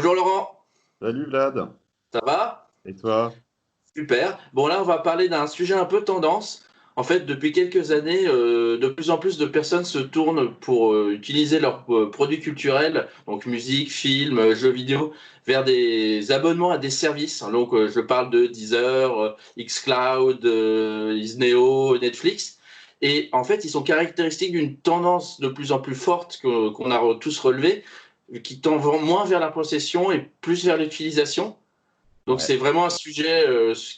Bonjour Laurent, Salut Vlad, ça va? et toi? Super. Bon là, on va parler d'un sujet un peu tendance. En fait, depuis quelques années, de plus en plus de personnes se tournent pour utiliser leurs produits culturels, donc musique, films, jeux vidéo, vers des abonnements à des services. Donc, je parle de Deezer, Xcloud, Isneo, Netflix. Et en fait, ils sont caractéristiques d'une tendance de plus en plus forte qu'on a tous relevée, qui tend moins vers la possession et plus vers l'utilisation. Donc Ouais. c'est vraiment un sujet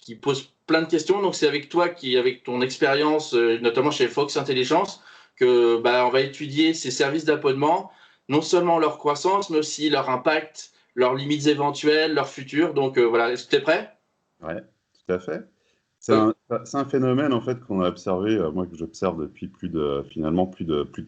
qui pose plein de questions. Donc c'est avec toi qui, avec ton expérience, notamment chez Fox Intelligence, que on va étudier ces services d'abonnement, non seulement leur croissance, mais aussi leur impact, leurs limites éventuelles, leur futur. Donc voilà, est-ce que tu es prêt? Ouais, tout à fait. C'est Euh, un, c'est un phénomène en fait qu'on a observé, moi que j'observe depuis plus de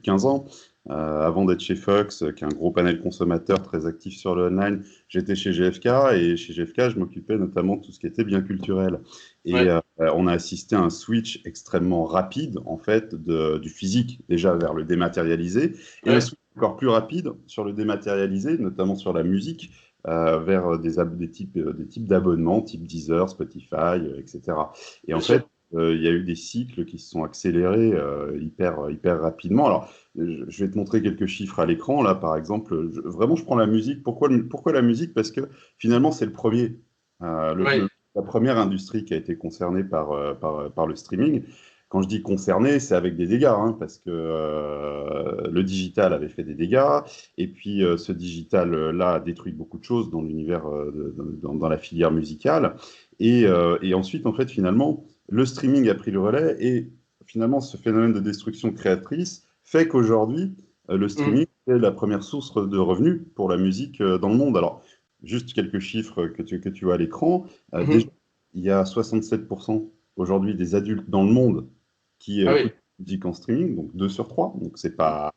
15 ans. Avant d'être chez Fox, qui est un gros panel consommateur très actif sur le online, j'étais chez GFK et chez GFK, je m'occupais notamment de tout ce qui était bien culturel. Et ouais, on a assisté à un switch extrêmement rapide en fait du physique déjà vers le dématérialisé et un ouais, switch encore plus rapide sur le dématérialisé, notamment sur la musique. Vers des types d'abonnements, type Deezer, Spotify, etc. Et bien en fait, sûr. il y a eu des cycles qui se sont accélérés hyper rapidement. Alors, je vais te montrer quelques chiffres à l'écran. Là, par exemple, vraiment, je prends la musique. Pourquoi la musique? Parce que finalement, c'est le premier, Ouais, la première industrie qui a été concernée par le streaming. Quand je dis concerné, c'est avec des dégâts, hein, parce que le digital avait fait des dégâts, et puis ce digital-là a détruit beaucoup de choses dans l'univers, dans la filière musicale. Et ensuite, en fait, finalement, le streaming a pris le relais et finalement, ce phénomène de destruction créatrice fait qu'aujourd'hui, le mm, streaming est la première source de revenus pour la musique dans le monde. Alors, juste quelques chiffres que tu vois à l'écran. Déjà, mhm. il y a 67% aujourd'hui des adultes dans le monde qui Ah écoutent oui. la musique en streaming, donc 2 sur 3. Donc, c'est pas,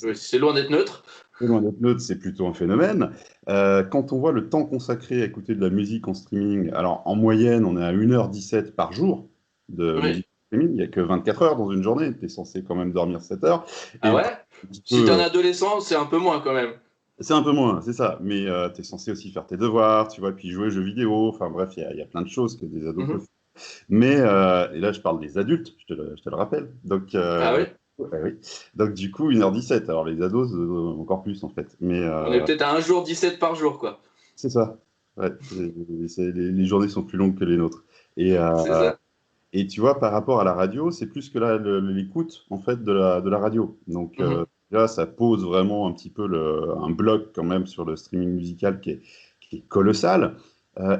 Oui, c'est loin d'être neutre. c'est loin d'être neutre, c'est plutôt un phénomène. Quand on voit le temps consacré à écouter de la musique en streaming, alors en moyenne, on est à 1h17 par jour de Oui. musique en streaming. Il n'y a que 24 heures dans une journée. Tu es censé quand même dormir 7 heures. Ah Et ouais? un petit Si t'es un peu, adolescent, c'est un peu moins quand même. c'est un peu moins, c'est ça. Mais tu es censé aussi faire tes devoirs, tu vois, puis jouer aux jeux vidéo. Enfin bref, il y a plein de choses que des ados peuvent Mhm. faire. Mais, et là, je parle des adultes, je te le rappelle. Donc, Ah oui? ouais, oui. Donc, du coup, 1h17. Alors, les ados, encore plus, en fait. Mais, On est peut-être à un jour 17 par jour, quoi. c'est ça. Ouais, les journées sont plus longues que les nôtres. Et, C'est ça. et tu vois, par rapport à la radio, c'est plus que l'écoute en fait de la radio. Donc Mhm. là, ça pose vraiment un petit peu un bloc quand même sur le streaming musical qui est colossal.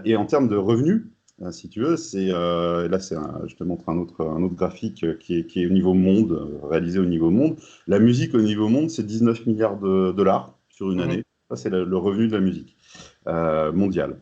Et en termes de revenus, si tu veux, là, je te montre un autre graphique qui est au niveau monde, réalisé au niveau monde. La musique au niveau monde, c'est 19 milliards de dollars sur une Mhm. année. Ça, c'est le revenu de la musique mondiale.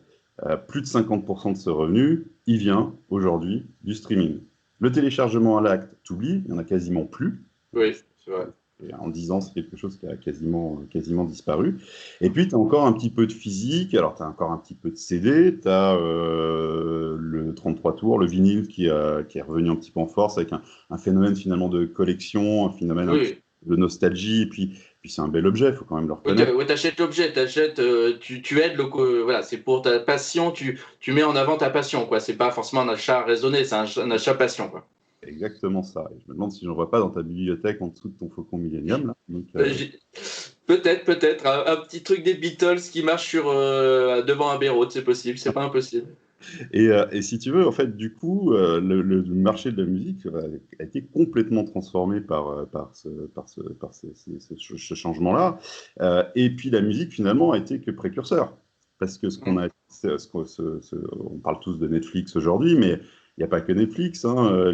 Plus de 50% de ce revenu, il vient aujourd'hui du streaming. Le téléchargement à l'acte, t'oublies, il n'y en a quasiment plus. Oui, c'est vrai. Et en 10 ans, c'est quelque chose qui a quasiment disparu. Et puis, tu as encore un petit peu de physique, alors tu as encore un petit peu de CD, tu as le 33 tours, le vinyle qui est revenu un petit peu en force avec un phénomène finalement de collection, un phénomène un petit Oui, peu de nostalgie, et puis c'est un bel objet, il faut quand même le oui, reconnaître. ouais, t'achètes l'objet, tu aides voilà, c'est pour ta passion, tu mets en avant ta passion, quoi. C'est pas forcément un achat raisonné, c'est un achat passion, quoi. Exactement ça. Et je me demande si j'en vois pas dans ta bibliothèque en dessous de ton Faucon Millenium, là. Donc, J'ai- peut-être, un petit truc des Beatles qui marche devant un Béraud, c'est possible, c'est pas impossible. et si tu veux, en fait, du coup, le marché de la musique a été complètement transformé par ce changement-là. Et puis la musique, finalement, a été que précurseur. Parce que Mhm. on parle tous de Netflix aujourd'hui, mais il n'y a pas que Netflix, hein,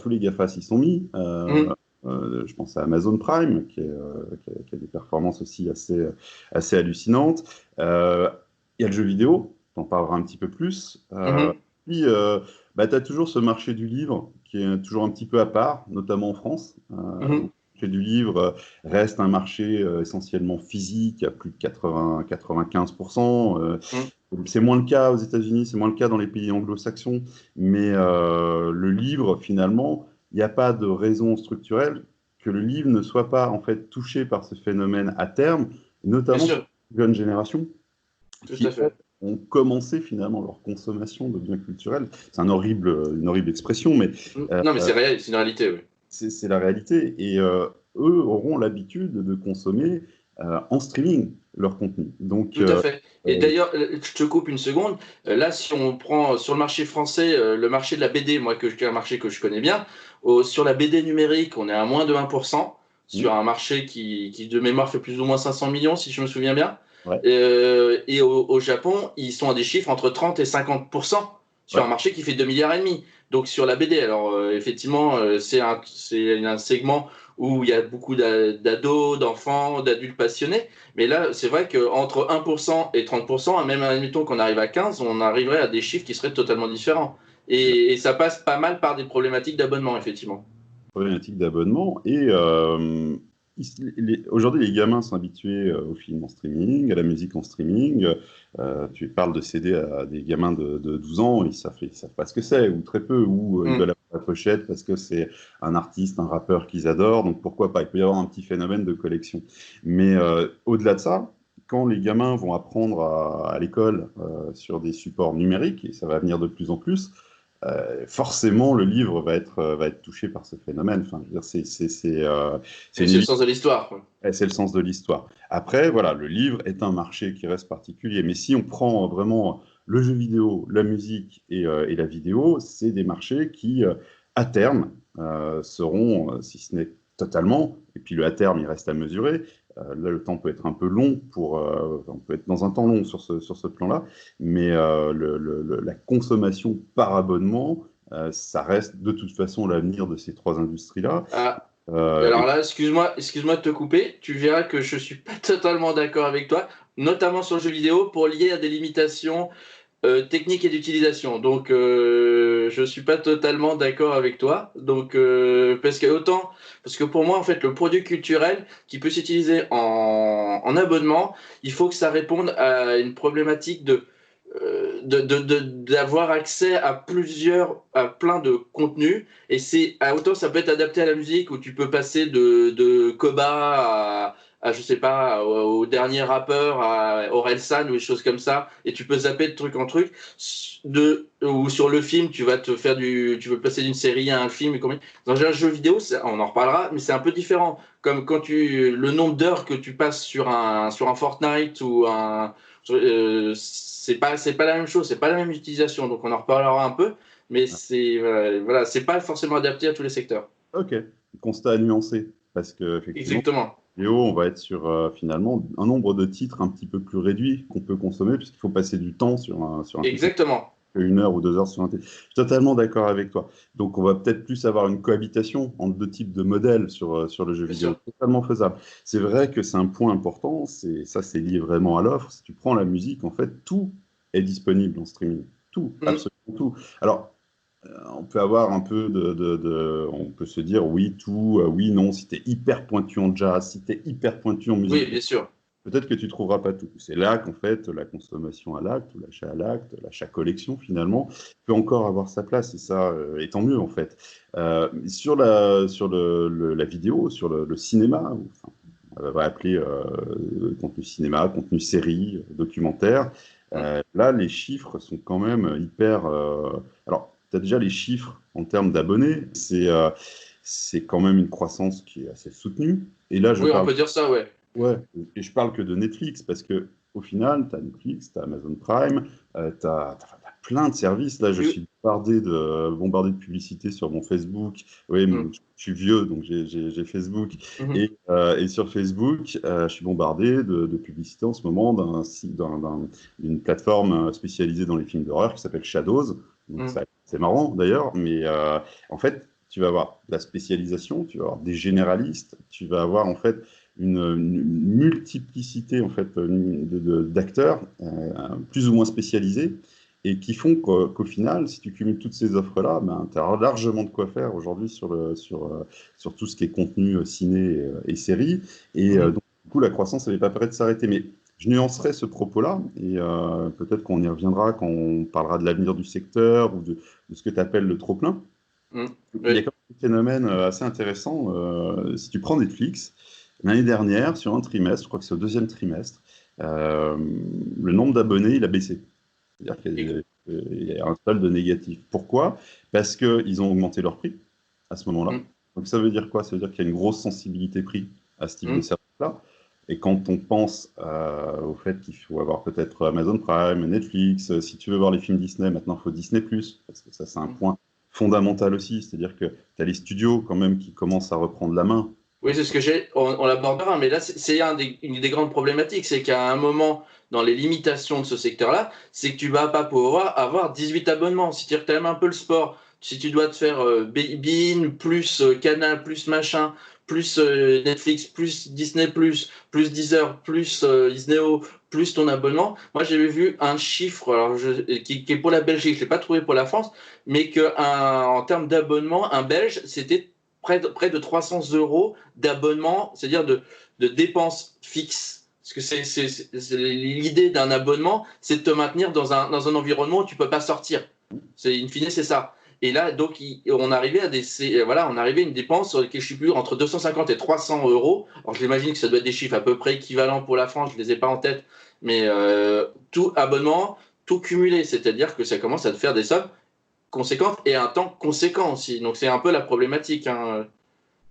tous les GAFA s'y sont mis. Mhm. Je pense à Amazon Prime, qui a des performances aussi assez hallucinantes. Il y a le jeu vidéo, t'en parleras un petit peu plus. Mhm. Puis, tu as toujours ce marché du livre qui est toujours un petit peu à part, notamment en France. Le Mhm. marché du livre reste un marché essentiellement physique à plus de 95%. Mhm. C'est moins le cas aux États-Unis, c'est moins le cas dans les pays anglo-saxons. Mais le livre, finalement, il n'y a pas de raison structurelle que le livre ne soit pas en fait touché par ce phénomène à terme, Bien notamment pour sûr. les jeunes générations tout qui à fait. ont commencé finalement leur consommation de biens culturels. C'est une horrible expression, mais Non, mais c'est réel, c'est une réalité, oui. c'est la réalité. Et eux auront l'habitude de consommer en streaming leur contenu. Donc, Tout à fait. Et euh, d'ailleurs, je te coupe une seconde. Là, si on prend sur le marché français, le marché de la BD, moi, qui est un marché que je connais bien, sur la BD numérique, on est à moins de 1%, sur un marché qui, de mémoire, fait plus ou moins 500 millions, si je me souviens bien. ouais, Et au Japon, ils sont à des chiffres entre 30 et 50% sur un ouais. marché qui fait 2,5 milliards. Donc, sur la BD, alors, effectivement, c'est un segment où il y a beaucoup d'ados, d'enfants, d'adultes passionnés. Mais là, c'est vrai qu'entre 1% et 30%, même admettons qu'on arrive à 15%, on arriverait à des chiffres qui seraient totalement différents. Et ça passe pas mal par des problématiques d'abonnement, effectivement. Problématique d'abonnement. Et aujourd'hui, les gamins sont habitués au film en streaming, à la musique en streaming. Tu parles de CD à des gamins de 12 ans, ils savent pas ce que c'est, ou très peu, ou ils Mm. veulent avoir la pochette parce que c'est un artiste, un rappeur qu'ils adorent, donc pourquoi pas. Il peut y avoir un petit phénomène de collection. Mais au-delà de ça, quand les gamins vont apprendre à l'école sur des supports numériques, et ça va venir de plus en plus, forcément, le livre va être touché par ce phénomène. Enfin, je veux dire, c'est Et une c'est le évidence, sens de l'histoire, quoi. c'est le sens de l'histoire. Après, voilà, le livre est un marché qui reste particulier. Mais si on prend vraiment le jeu vidéo, la musique et la vidéo, c'est des marchés qui, à terme, seront, si ce n'est totalement, et puis le à terme, il reste à mesurer. Là, le temps peut être un peu long on peut être dans un temps long sur ce plan-là, mais la consommation par abonnement, ça reste de toute façon l'avenir de ces trois industries-là. Ah, Et alors là, excuse-moi de te couper. Tu verras que je suis pas totalement d'accord avec toi, notamment sur le jeu vidéo, pour lier à des limitations technique et d'utilisation. Donc, je suis pas totalement d'accord avec toi. Donc, parce que pour moi, en fait, le produit culturel qui peut s'utiliser en abonnement, il faut que ça réponde à une problématique d'avoir accès à plein de contenus. Et autant ça peut être adapté à la musique où tu peux passer de Koba je sais pas, au dernier rappeur, à Orelsan ou des choses comme ça, et tu peux zapper de truc en truc. Ou sur le film, tu veux passer d'une série à un film. Dans un jeu vidéo, on en reparlera, mais c'est un peu différent. Comme le nombre d'heures que tu passes sur un Fortnite ou c'est pas la même chose, c'est pas la même utilisation. Donc on en reparlera un peu, mais voilà, c'est pas forcément adapté à tous les secteurs. ok, constat à nuancer, parce que effectivement, Exactement, vidéo, on va être sur finalement un nombre de titres un petit peu plus réduit qu'on peut consommer, puisqu'il faut passer du temps sur un titre, exactement. 1 heure ou 2 heures sur un titre. Je suis totalement d'accord avec toi. Donc, on va peut-être plus avoir une cohabitation entre deux types de modèles sur le jeu Bien vidéo. sûr. Totalement faisable. C'est vrai que c'est un point important, c'est lié vraiment à l'offre. Si tu prends la musique, en fait, tout est disponible en streaming. Tout, Mm. absolument tout. Alors, on peut avoir un peu on peut se dire oui, tout, oui, non, si tu es hyper pointu en jazz, si tu es hyper pointu en Oui, musique, bien sûr. peut-être que tu trouveras pas tout. C'est là qu'en fait, la consommation à l'acte, ou l'achat à l'acte, l'achat collection finalement, peut encore avoir sa place, et ça, et tant mieux en fait. Sur la vidéo, sur le cinéma, enfin, on va appeler contenu cinéma, contenu série, documentaire. Mm. Là, les chiffres sont quand même hyper. Alors, tu as déjà les chiffres en termes d'abonnés, c'est quand même une croissance qui est assez soutenue. Et là, je Oui, on parle, peut dire ça, ouais. ouais, et je parle que de Netflix parce que au final, tu as Netflix, tu as Amazon Prime, tu as plein de services. Là, je Oui. suis bombardé de publicités sur mon Facebook. Oui, Mm. je suis vieux, donc j'ai Facebook. Mhm. Et sur Facebook, je suis bombardé de publicités en ce moment d'une plateforme spécialisée dans les films d'horreur qui s'appelle Shadows. Donc, Mm. c'est marrant d'ailleurs, mais en fait, tu vas avoir de la spécialisation, tu vas avoir des généralistes, tu vas avoir en fait une multiplicité en fait d'acteurs plus ou moins spécialisés et qui font qu'au final, si tu cumules toutes ces offres-là, ben, tu as largement de quoi faire aujourd'hui sur tout ce qui est contenu ciné et séries. Et Mhm. donc, du coup, la croissance, elle n'est pas prête de s'arrêter. Mais je nuancerai ce propos-là et peut-être qu'on y reviendra quand on parlera de l'avenir du secteur ou de ce que tu appelles le trop-plein. Mm. Il y a Oui. quand même un phénomène assez intéressant. Si tu prends Netflix, l'année dernière, sur un trimestre, je crois que c'est au deuxième trimestre, euh, le nombre d'abonnés, il a baissé. C'est-à-dire qu'il y a un solde négatif. Pourquoi? Parce qu'ils ont augmenté leur prix à ce moment-là. Mm, Donc ça veut dire quoi? Ça veut dire qu'il y a une grosse sensibilité prix à ce type de mm. service-là. Et quand on pense au fait qu'il faut avoir peut-être Amazon Prime, Netflix, si tu veux voir les films Disney, maintenant il faut Disney+, parce que ça c'est un point fondamental aussi, c'est-à-dire que tu as les studios quand même qui commencent à reprendre la main. Oui, c'est ce que on l'abordera, mais là, c'est une des grandes problématiques, c'est qu'à un moment, dans les limitations de ce secteur-là, c'est que tu vas pas pouvoir avoir 18 abonnements. Si tu aimes un peu le sport, si tu dois te faire Bein, plus Canal, plus machin, plus Netflix, plus Disney, plus Deezer, plus Isneo, plus ton abonnement, moi j'avais vu un chiffre alors qui est pour la Belgique, je l'ai pas trouvé pour la France, mais en termes d'abonnement, un Belge, c'était près de 300 euros d'abonnement, c'est-à-dire de dépenses fixes. Parce que l'idée d'un abonnement, c'est de te maintenir dans un environnement où tu ne peux pas sortir. In fine, c'est ça. Et là, donc, on arrivait on arrivait à une dépense qui je ne sais plus, entre 250 et 300 euros. Alors, je l'imagine que ça doit être des chiffres à peu près équivalents pour la France, je ne les ai pas en tête, mais tout abonnement, tout cumulé, c'est-à-dire que ça commence à te faire des sommes conséquentes et un temps conséquent aussi. Donc, c'est un peu la problématique, hein.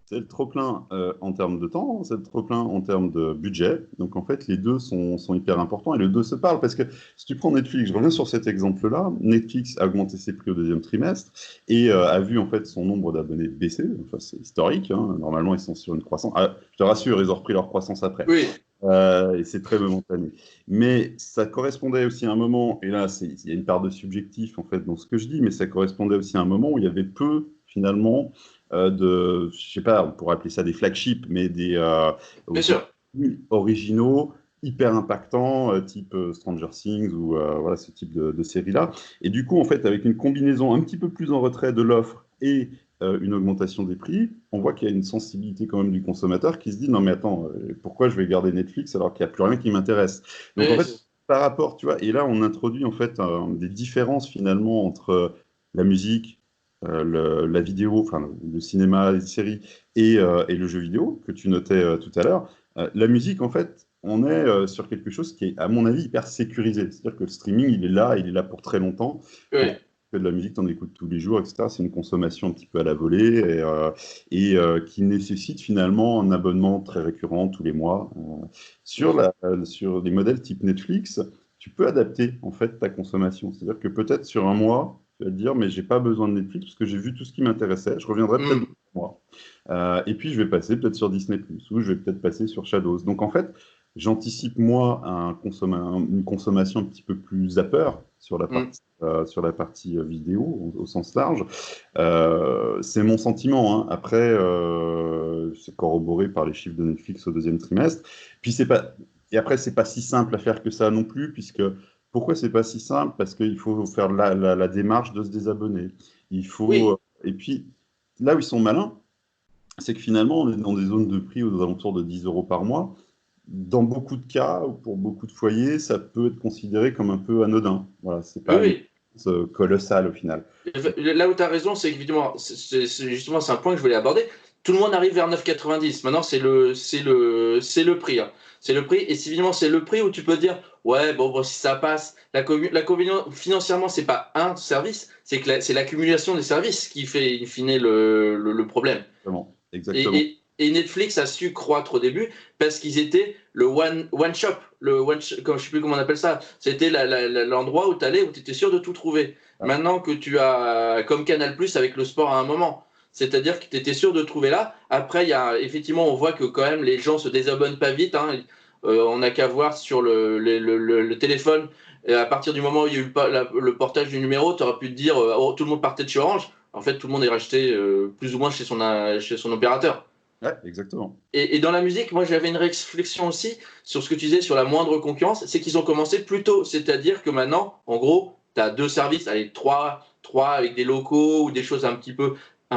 C'est le trop-plein en termes de temps, c'est le trop-plein en termes de budget. Donc en fait, les deux sont hyper importants et les deux se parlent parce que si tu prends Netflix, je reviens sur cet exemple-là, Netflix a augmenté ses prix au deuxième trimestre et a vu en fait son nombre d'abonnés baisser. Enfin, c'est historique, hein. Normalement ils sont sur une croissance. Ah, je te rassure, ils ont repris leur croissance après. Oui, Et c'est très momentané. Mais ça correspondait aussi à un moment, et là il y a une part de subjectif en fait dans ce que je dis, mais ça correspondait aussi à un moment où il y avait peu finalement je sais pas, on pourrait appeler ça des flagships, mais bien sûr. originaux, hyper impactants, type Stranger Things ou voilà, ce type de série-là. Et du coup, en fait, avec une combinaison un petit peu plus en retrait de l'offre et une augmentation des prix, on voit qu'il y a une sensibilité quand même du consommateur qui se dit non mais attends, pourquoi je vais garder Netflix alors qu'il n'y a plus rien qui m'intéresse? Donc en Oui, fait, par rapport, tu vois, et là on introduit en fait des différences finalement entre la musique, la vidéo, enfin le cinéma, les séries et le jeu vidéo que tu notais tout à l'heure. La musique, en fait, on est sur quelque chose qui est, à mon avis, hyper sécurisé. C'est-à-dire que le streaming, il est là pour très longtemps. Pour oui. que de la musique, tu en écoutes tous les jours, etc. C'est une consommation un petit peu à la volée et qui nécessite finalement un abonnement très récurrent tous les mois. Sur des modèles type Netflix, tu peux adapter en fait ta consommation. C'est-à-dire que peut-être sur un mois, tu vas te dire, mais j'ai pas besoin de Netflix parce que j'ai vu tout ce qui m'intéressait. Je reviendrai peut-être dans Mm. un mois. Et puis, je vais passer peut-être sur Disney+, ou je vais peut-être passer sur Shadows. Donc, en fait, j'anticipe, moi, une consommation un petit peu plus zapper Mm. sur la partie vidéo, au sens large. C'est mon sentiment, hein. Après, c'est corroboré par les chiffres de Netflix au deuxième trimestre. Puis, c'est pas... Et après, c'est pas si simple à faire que ça non plus, puisque pourquoi c'est pas si simple? Parce qu'il faut faire la démarche de se désabonner. Il faut... Oui, Et puis, là où ils sont malins, c'est que finalement, on est dans des zones de prix aux alentours de 10 euros par mois. Dans beaucoup de cas, ou pour beaucoup de foyers, ça peut être considéré comme un peu anodin. Voilà, c'est oui, pas une oui. chose colossale au final. Là où tu as raison, c'est qu'évidemment, justement, c'est un point que je voulais aborder. Tout le monde arrive vers 9,90. Maintenant, c'est le prix, hein. C'est le prix. Et si évidemment, c'est le prix où tu peux dire, ouais, bon, si ça passe, l'inconvénient, financièrement, c'est pas un service, c'est l'accumulation des services qui fait, in fine, le problème. Exactement. Exactement. Et Netflix a su croître au début parce qu'ils étaient le one shop, comme, je sais plus comment on appelle ça. C'était l'endroit où tu allais, où tu étais sûr de tout trouver. Ouais. Maintenant que tu as, comme Canal Plus avec le sport à un moment, c'est-à-dire que tu étais sûr de trouver là. Après, effectivement, on voit que quand même les gens se désabonnent pas vite, hein. On n'a qu'à voir sur le téléphone. Et à partir du moment où il y a eu le portage du numéro, tu aurais pu te dire oh, tout le monde partait de chez Orange. En fait, tout le monde est racheté plus ou moins chez son opérateur. Ouais, exactement. Et dans la musique, moi j'avais une réflexion aussi sur ce que tu disais sur la moindre concurrence, c'est qu'ils ont commencé plus tôt. C'est-à-dire que maintenant, en gros, tu as deux services, allez, trois avec des locaux ou des choses un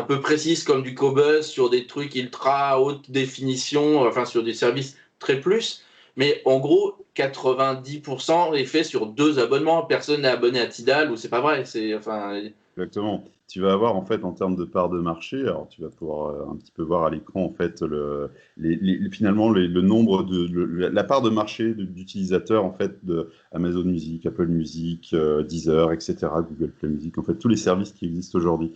peu précises comme du Cobuzz sur des trucs ultra haute définition, enfin sur des services très plus. Mais en gros, 90% est fait sur deux abonnements. Personne n'est abonné à Tidal ou c'est pas vrai. Enfin, Exactement. Tu vas avoir en fait en termes de part de marché, alors tu vas pouvoir un petit peu voir à l'écran en fait finalement le nombre la part de marché d'utilisateurs en fait de Amazon Music, Apple Music, Deezer, etc., Google Play Music, en fait tous les services qui existent aujourd'hui.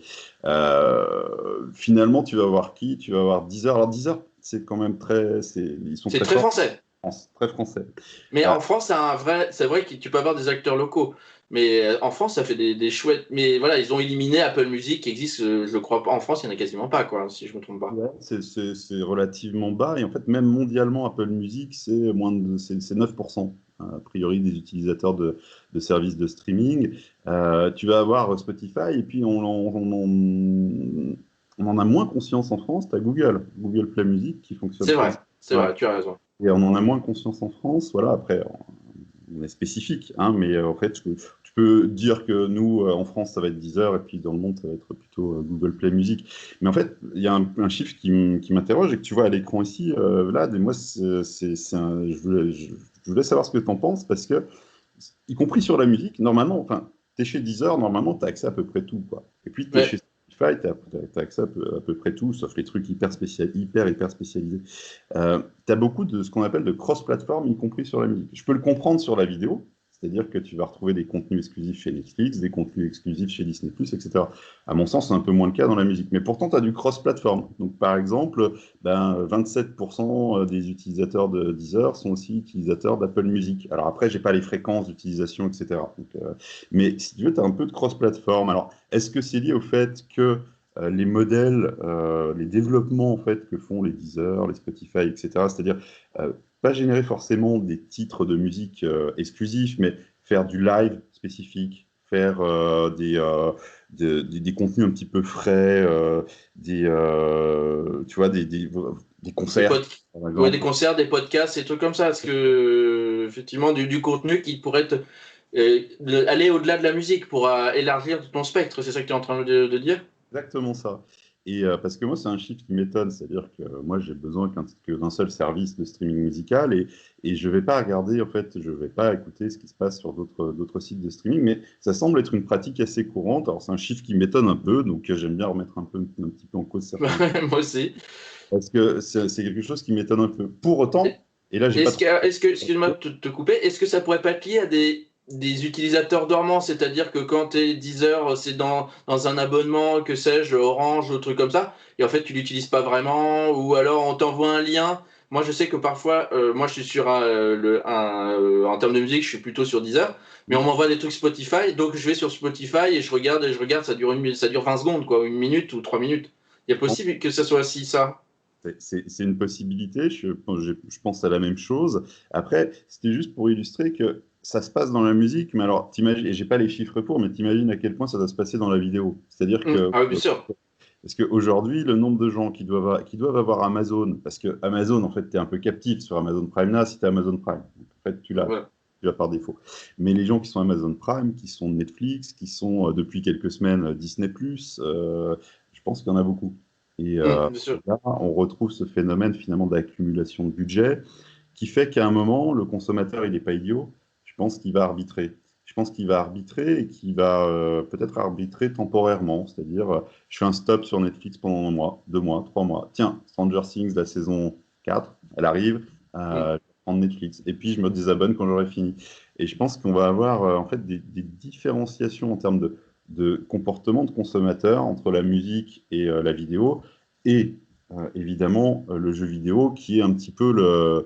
Finalement, tu vas voir qui? Tu vas voir Deezer. Alors Deezer, c'est quand même ils sont C'est très très forts français. en France, très français. Mais Euh, en France, c'est vrai que tu peux avoir des acteurs locaux. Mais en France, ça fait des chouettes. Mais voilà, ils ont éliminé Apple Music qui existe, je crois pas. En France, il n'y en a quasiment pas, quoi, si je me trompe pas. Ouais, c'est relativement bas et en fait même mondialement Apple Music c'est 9% a priori des utilisateurs de services de streaming. Tu vas avoir Spotify et puis on en a moins conscience en France. Tu as Google Play Music qui fonctionne très bien. C'est Ouais. vrai, tu as raison. Et on en a moins conscience en France. Voilà, après on est spécifique, hein, mais en fait, tu peux dire que nous, en France, ça va être Deezer, et puis dans le monde, ça va être plutôt Google Play Music. Mais en fait, il y a un chiffre qui m'interroge et que tu vois à l'écran ici, là, moi, je voulais savoir ce que tu en penses, parce que, y compris sur la musique, normalement, enfin, tu es chez Deezer, normalement, tu as accès à peu près tout, quoi. Et puis, tu es chez Ouais. Spotify, tu as accès à peu près tout, sauf les trucs hyper spécialisés. Tu as beaucoup de ce qu'on appelle de cross-platform, y compris sur la musique. Je peux le comprendre sur la vidéo, c'est-à-dire que tu vas retrouver des contenus exclusifs chez Netflix, des contenus exclusifs chez Disney+, etc. À mon sens, c'est un peu moins le cas dans la musique. Mais pourtant, tu as du cross-platform. Donc, par exemple, 27% des utilisateurs de Deezer sont aussi utilisateurs d'Apple Music. Alors après, j'ai pas les fréquences d'utilisation, etc. Donc, mais si tu veux, tu as un peu de cross-platform. Alors, est-ce que c'est lié au fait que les modèles, les développements en fait que font les Deezer, les Spotify, etc. C'est-à-dire pas générer forcément des titres de musique exclusifs, mais faire du live spécifique, faire des contenus un petit peu frais, tu vois, des Des concerts, pod... par ouais, des exemple. concerts, des podcasts, des trucs comme ça. Parce que, effectivement, du contenu qui pourrait aller au-delà de la musique pour élargir ton spectre. C'est ça que tu es en train de dire? Exactement ça. Et parce que moi, c'est un chiffre qui m'étonne, c'est-à-dire que moi, j'ai besoin que d'un seul service de streaming musical et je ne vais pas regarder, en fait, je ne vais pas écouter ce qui se passe sur d'autres sites de streaming, mais ça semble être une pratique assez courante. Alors, c'est un chiffre qui m'étonne un peu, donc j'aime bien remettre un petit peu en cause certains. Moi aussi. Parce que c'est quelque chose qui m'étonne un peu. Pour autant, et là, j'ai pas trop. Excuse-moi de te couper, est-ce que ça pourrait pas être lié à des utilisateurs dormants? C'est-à-dire que quand tu es Deezer, c'est dans un abonnement, que sais-je, Orange ou truc comme ça, et en fait tu l'utilises pas vraiment, ou alors on t'envoie un lien. Moi je sais que parfois, moi je suis sur en termes de musique, je suis plutôt sur Deezer, mais on m'envoie des trucs Spotify, donc je vais sur Spotify et je regarde, ça dure 20 secondes, quoi, une minute ou 3 minutes. Il y a possible que ça soit si ça. C'est une possibilité, je pense à la même chose. Après, c'était juste pour illustrer que ça se passe dans la musique, mais alors, t'imagines, et j'ai pas les chiffres pour, mais t'imagines à quel point ça doit se passer dans la vidéo. C'est-à-dire que, Ah oui, bien sûr. parce qu'aujourd'hui, le nombre de gens qui doivent avoir Amazon, parce que Amazon, en fait, tu es un peu captif sur Amazon Prime là, si tu Amazon Prime. Donc, en fait, Voilà. tu l'as par défaut. Mais les gens qui sont Amazon Prime, qui sont Netflix, qui sont depuis quelques semaines Disney+, je pense qu'il y en a beaucoup. Et Bien sûr. là, on retrouve ce phénomène finalement d'accumulation de budget qui fait qu'à un moment, le consommateur, il n'est pas idiot. Je pense qu'il va arbitrer. Je pense qu'il va arbitrer et qu'il va peut-être arbitrer temporairement. C'est-à-dire, je fais un stop sur Netflix pendant 1 mois, 2 mois, 3 mois. Tiens, Stranger Things, la saison 4, elle arrive. Je vais prendre Netflix. Et puis, je me désabonne quand j'aurai fini. Et je pense qu'on va avoir en fait des différenciations en termes de comportement de consommateur entre la musique et la vidéo. Et évidemment, le jeu vidéo qui est un petit peu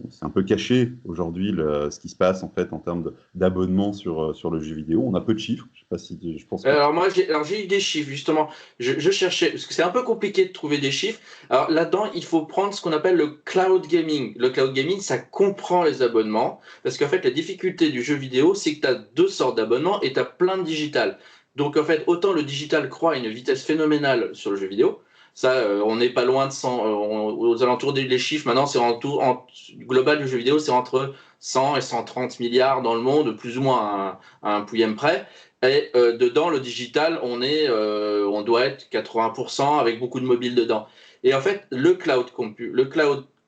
c'est un peu caché aujourd'hui ce qui se passe en fait en termes d'abonnement sur le jeu vidéo. On a peu de chiffres. Je sais pas si je pense que Alors moi, j'ai eu des chiffres, justement. Je cherchais, parce que c'est un peu compliqué de trouver des chiffres. Alors là-dedans, il faut prendre ce qu'on appelle le cloud gaming. Le cloud gaming, ça comprend les abonnements, parce qu'en fait, la difficulté du jeu vidéo, c'est que tu as deux sortes d'abonnements et tu as plein de digital. Donc en fait, autant le digital croît à une vitesse phénoménale sur le jeu vidéo, ça, on n'est pas loin de 100, aux alentours des les chiffres, maintenant, c'est global du jeu vidéo, c'est entre 100 et 130 milliards dans le monde, plus ou moins à un pouillème près. Et dedans, le digital, on doit être 80% avec beaucoup de mobile dedans. Et en fait, le cloud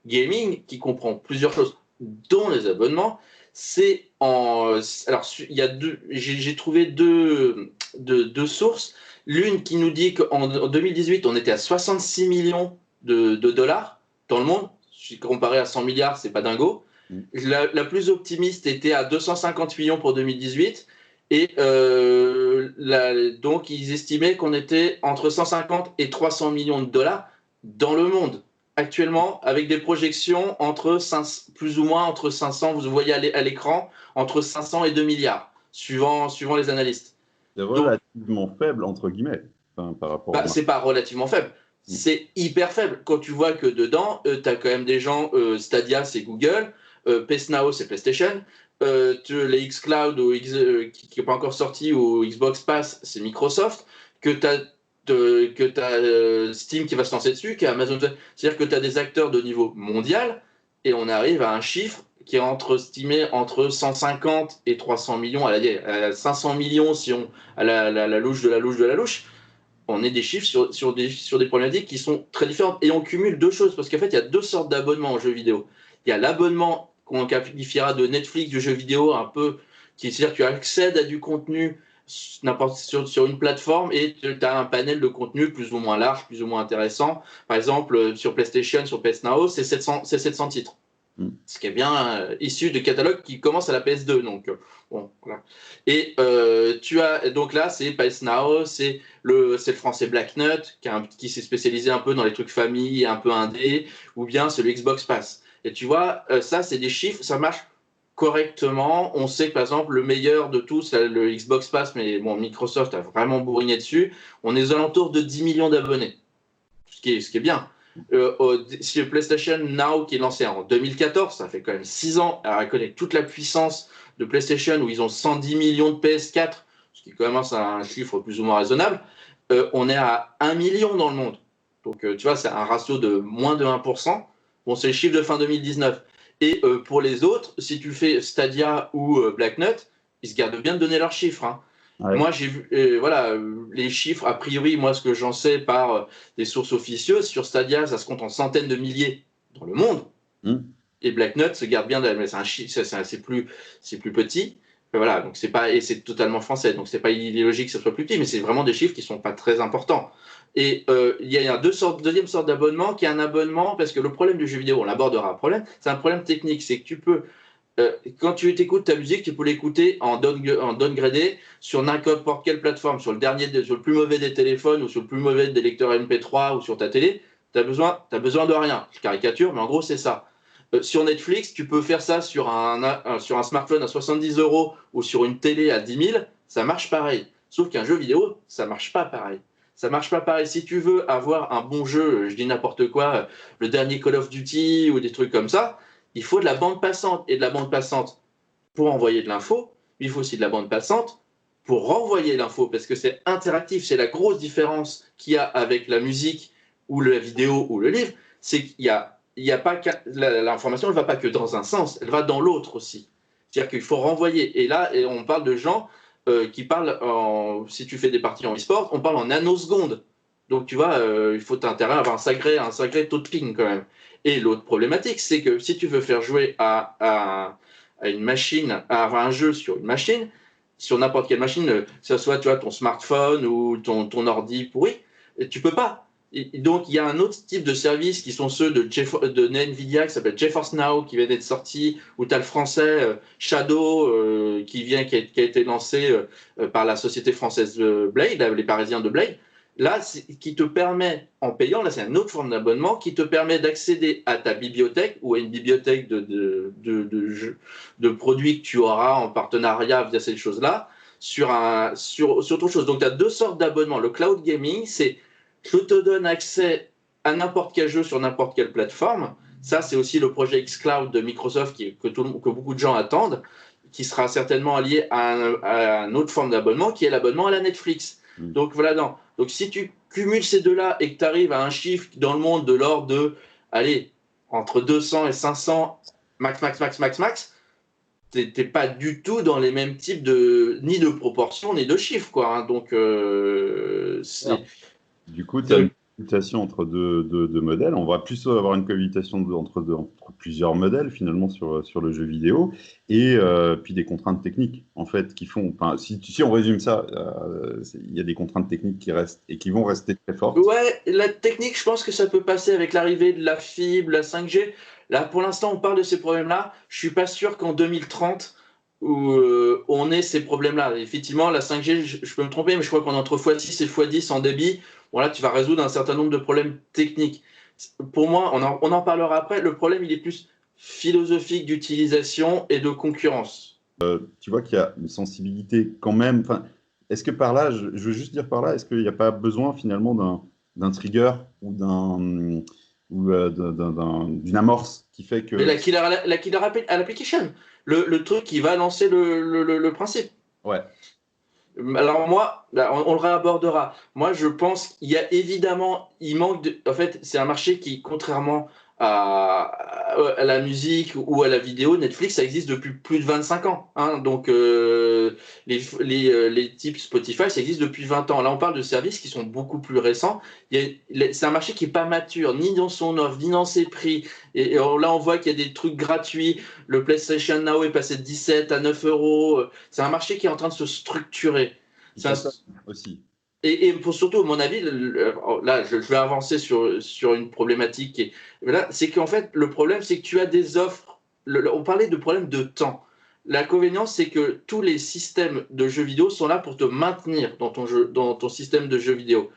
gaming, qui comprend plusieurs choses, dont les abonnements, Alors, il y a j'ai trouvé deux sources. L'une qui nous dit qu'en 2018, on était à 66 millions de dollars dans le monde. Comparé à 100 milliards, c'est pas dingo. La plus optimiste était à 250 millions pour 2018. Et donc, ils estimaient qu'on était entre 150 et 300 millions de dollars dans le monde actuellement, avec des projections plus ou moins entre 500, vous voyez à l'écran, entre 500 et 2 milliards, suivant les analystes. C'est relativement faible, entre guillemets, par rapport au c'est pas relativement faible, c'est hyper faible. Quand tu vois que dedans, tu as quand même des gens, Stadia, c'est Google, PSNow, c'est PlayStation, les xCloud qui n'est pas encore sorti, ou Xbox Pass, c'est Microsoft, que tu as Steam qui va se lancer dessus, qui a Amazon. C'est-à-dire que tu as des acteurs de niveau mondial, et on arrive à un chiffre qui est estimé entre 150 et 300 millions, à 500 millions si on à la louche de la louche de la louche. On est des chiffres sur des problématiques qui sont très différentes. Et on cumule deux choses, parce qu'en fait, il y a deux sortes d'abonnements aux jeux vidéo. Il y a l'abonnement qu'on qualifiera de Netflix du jeu vidéo, un peu, c'est-à-dire que tu accèdes à du contenu sur une plateforme et tu as un panel de contenu plus ou moins large, plus ou moins intéressant. Par exemple, sur PlayStation, sur PS Now, c'est 700 titres. Ce qui est bien issu de catalogue qui commence à la PS2. Donc, bon, voilà. Et tu as, donc là, c'est PS Now, c'est le français Black Nut, qui s'est spécialisé un peu dans les trucs famille, un peu indé, ou bien c'est le Xbox Pass. Et tu vois, ça, c'est des chiffres, ça marche correctement. On sait que, par exemple, le meilleur de tous, le Xbox Pass, mais bon, Microsoft a vraiment bourriné dessus, on est aux alentours de 10 millions d'abonnés, ce qui est bien. Sur PlayStation Now qui est lancé en 2014, ça fait quand même 6 ans, elle connaît toute la puissance de PlayStation où ils ont 110 millions de PS4, ce qui commence à un chiffre plus ou moins raisonnable. On est à 1 million dans le monde. Donc tu vois, c'est un ratio de moins de 1%. Bon, c'est le chiffre de fin 2019. Et pour les autres, si tu fais Stadia ou Black Nut, ils se gardent bien de donner leurs chiffres. Hein. Ouais. Moi, j'ai vu, les chiffres, a priori, moi, ce que j'en sais par des sources officieuses, sur Stadia, ça se compte en centaines de milliers dans le monde. Et Black Nut se garde bien, mais c'est plus petit. Voilà, donc et c'est totalement français, donc c'est pas illogique que ce soit plus petit, mais c'est vraiment des chiffres qui sont pas très importants. Et il y a deuxième sorte d'abonnement qui est un abonnement, parce que le problème du jeu vidéo, on l'abordera, c'est un problème technique, c'est que tu peux quand tu écoutes ta musique, tu peux l'écouter en downgradé sur n'importe quelle plateforme, sur le plus mauvais des téléphones ou sur le plus mauvais des lecteurs MP3 ou sur ta télé. Tu n'as besoin de rien. Je caricature, mais en gros, c'est ça. Sur Netflix, tu peux faire ça sur un smartphone à 70 € ou sur une télé à 10 000, ça marche pareil. Sauf qu'un jeu vidéo, ça marche pas pareil. Ça marche pas pareil. Si tu veux avoir un bon jeu, je dis n'importe quoi, le dernier Call of Duty ou des trucs comme ça, il faut de la bande passante. Et de la bande passante pour envoyer de l'info, il faut aussi de la bande passante pour renvoyer l'info, parce que c'est interactif. C'est la grosse différence qu'il y a avec la musique ou la vidéo ou le livre, c'est qu'il y a pas l'information ne va pas que dans un sens, elle va dans l'autre aussi. C'est-à-dire qu'il faut renvoyer. Et là, on parle de gens qui parlent, si tu fais des parties en e-sport, on parle en nanosecondes. Donc, tu vois, il faut intérêt à avoir un sacré taux de ping quand même. Et l'autre problématique, c'est que si tu veux faire jouer à une machine, à un jeu sur une machine, sur n'importe quelle machine, que ce soit tu vois, ton smartphone ou ton ordi pourri, tu peux pas. Et donc, il y a un autre type de services qui sont ceux de NVIDIA qui s'appelle GeForce Now, qui vient d'être sorti, où tu as le français Shadow qui a été lancé par la société française Blade, les Parisiens de Blade. Là, qui te permet, en payant, là c'est une autre forme d'abonnement, qui te permet d'accéder à ta bibliothèque ou à une bibliothèque de produits que tu auras en partenariat via ces choses-là, sur autre chose. Donc, tu as deux sortes d'abonnements. Le cloud gaming, c'est je te donne accès à n'importe quel jeu sur n'importe quelle plateforme. Ça, c'est aussi le projet xCloud de Microsoft que beaucoup de gens attendent, qui sera certainement lié à une autre forme d'abonnement, qui est l'abonnement à la Netflix. Donc voilà, donc si tu cumules ces deux-là et que tu arrives à un chiffre dans le monde de l'ordre de, allez, entre 200 et 500, max, t'es pas du tout dans les mêmes types ni de proportions, ni de chiffres, quoi. Hein. Donc, du coup, tu as cohabitation entre deux modèles. On va plus avoir une cohabitation entre plusieurs modèles finalement sur le jeu vidéo et puis des contraintes techniques en fait qui font. Enfin, si on résume ça, il y a des contraintes techniques qui restent et qui vont rester très fortes. Ouais, la technique, je pense que ça peut passer avec l'arrivée de la fibre, la 5G. Là, pour l'instant, on parle de ces problèmes-là. Je suis pas sûr qu'en 2030, où, on ait ces problèmes-là. Effectivement, la 5G, je peux me tromper, mais je crois qu'on est entre x6 et x10 en débit. Voilà, tu vas résoudre un certain nombre de problèmes techniques. Pour moi, on en parlera après. Le problème, il est plus philosophique d'utilisation et de concurrence. Tu vois qu'il y a une sensibilité quand même. Enfin, est-ce que par là, je veux juste dire par là, est-ce qu'il n'y a pas besoin finalement d'un trigger ou d'une amorce qui fait Mais que. la killer application, le truc qui va lancer le principe. Ouais. Alors moi, là, on le réabordera. Moi, je pense qu'il y a évidemment, il manque de. En fait, c'est un marché qui, contrairement à la musique ou à la vidéo, Netflix, ça existe depuis plus de 25 ans. Hein. Donc, les types Spotify, ça existe depuis 20 ans. Là, on parle de services qui sont beaucoup plus récents. C'est un marché qui n'est pas mature, ni dans son offre, ni dans ses prix. Et là, on voit qu'il y a des trucs gratuits. Le PlayStation Now est passé de 17 à 9 euros. C'est un marché qui est en train de se structurer. Ça aussi. Et pour surtout, à mon avis, là, je vais avancer sur une problématique. Là, c'est qu'en fait, le problème, c'est que tu as des offres. On parlait de problème de temps. L'inconvénient, c'est que tous les systèmes de jeux vidéo sont là pour te maintenir dans ton système de jeux vidéo.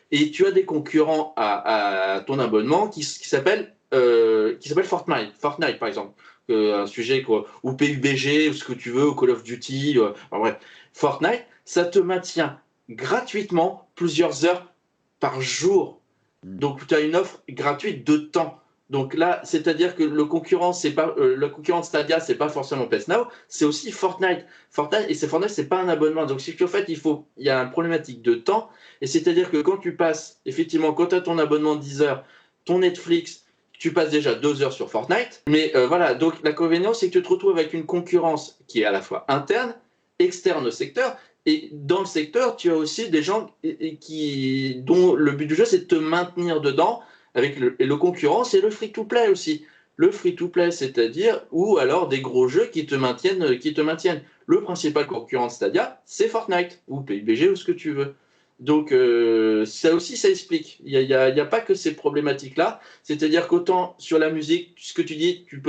Et tu as des concurrents à ton abonnement qui s'appellent Fortnite. Fortnite, par exemple. Un sujet, quoi, ou PUBG, ou ce que tu veux, ou Call of Duty. Enfin, bref. Fortnite, ça te maintient gratuitement plusieurs heures par jour. Donc, tu as une offre gratuite de temps. Donc là, c'est-à-dire que le concurrent de Stadia, c'est pas forcément PS Now, c'est aussi Fortnite. Fortnite, c'est pas un abonnement. Donc, c'est qu'en fait, il y a une problématique de temps. Et c'est-à-dire que quand tu passes, effectivement, quand tu as ton abonnement de 10 heures, ton Netflix, tu passes déjà 2 heures sur Fortnite. Mais voilà, donc l'inconvénient, c'est que tu te retrouves avec une concurrence qui est à la fois interne, externe au secteur. Et dans le secteur, tu as aussi des gens dont le but du jeu, c'est de te maintenir dedans avec le concurrent, c'est le free-to-play aussi. Le free-to-play, c'est-à-dire, ou alors des gros jeux qui te maintiennent, qui te maintiennent. Le principal concurrent de Stadia, c'est Fortnite, ou PUBG, ou ce que tu veux. Donc, ça aussi, ça explique. Il n'y a pas que ces problématiques-là. C'est-à-dire qu'autant sur la musique, ce que tu dis, tu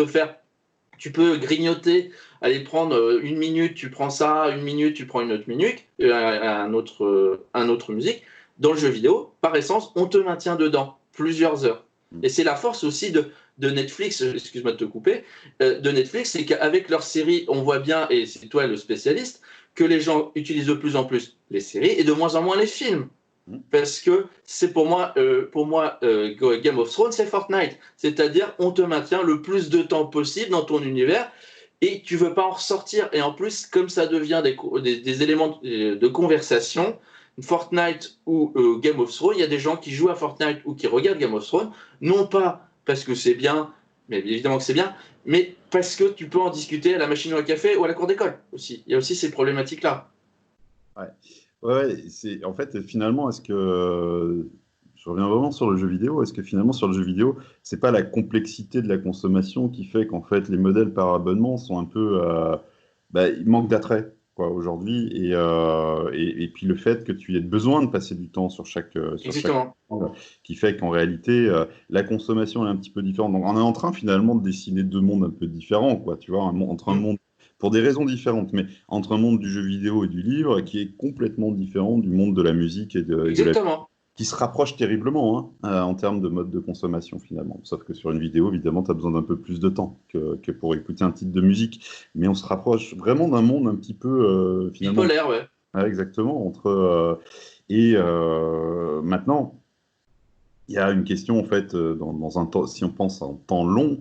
peux grignoter, aller prendre une minute, tu prends ça, une minute, tu prends une autre minute, un autre musique. Dans le jeu vidéo, par essence, on te maintient dedans plusieurs heures. Et c'est la force aussi de Netflix, excuse-moi de te couper, de Netflix, c'est qu'avec leurs séries, on voit bien, et c'est toi le spécialiste, que les gens utilisent de plus en plus les séries et de moins en moins les films. Parce que c'est pour moi, Game of Thrones, c'est Fortnite. C'est-à-dire, on te maintient le plus de temps possible dans ton univers et tu veux pas en ressortir. Et en plus, comme ça devient des éléments de conversation, Fortnite ou Game of Thrones, il y a des gens qui jouent à Fortnite ou qui regardent Game of Thrones, non pas parce que c'est bien, mais évidemment que c'est bien, mais parce que tu peux en discuter à la machine ou à café ou à la cour d'école aussi. Il y a aussi ces problématiques-là. Ouais. Ouais, c'est en fait finalement est-ce que je reviens vraiment sur le jeu vidéo, est-ce que finalement sur le jeu vidéo, c'est pas la complexité de la consommation qui fait qu'en fait les modèles par abonnement sont un peu ils manquent d'attrait quoi aujourd'hui et puis le fait que tu aies besoin de passer du temps sur chaque Exactement. qui fait qu'en réalité la consommation est un petit peu différente. Donc on est en train finalement de dessiner deux mondes un peu différents quoi, tu vois, entre un monde pour des raisons différentes, mais entre un monde du jeu vidéo et du livre qui est complètement différent du monde de la musique et de la Exactement. qui se rapproche terriblement hein, en termes de mode de consommation finalement. Sauf que sur une vidéo, évidemment, tu as besoin d'un peu plus de temps que pour écouter un titre de musique. Mais on se rapproche vraiment d'un monde un petit peu finalement. Bipolaire, ouais. Exactement. Maintenant, il y a une question en fait dans un temps, si on pense en temps long.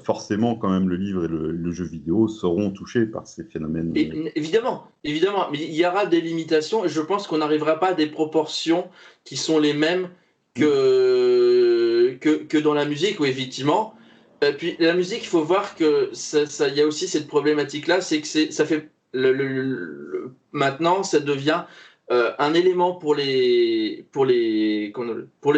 Forcément, quand même, le livre et le jeu vidéo seront touchés par ces phénomènes. Évidemment, évidemment, mais il y aura des limitations et je pense qu'on n'arrivera pas à des proportions qui sont les mêmes que dans la musique, où effectivement. Puis la musique, il faut voir que il y a aussi cette problématique-là, c'est que ça fait maintenant, ça devient un élément pour les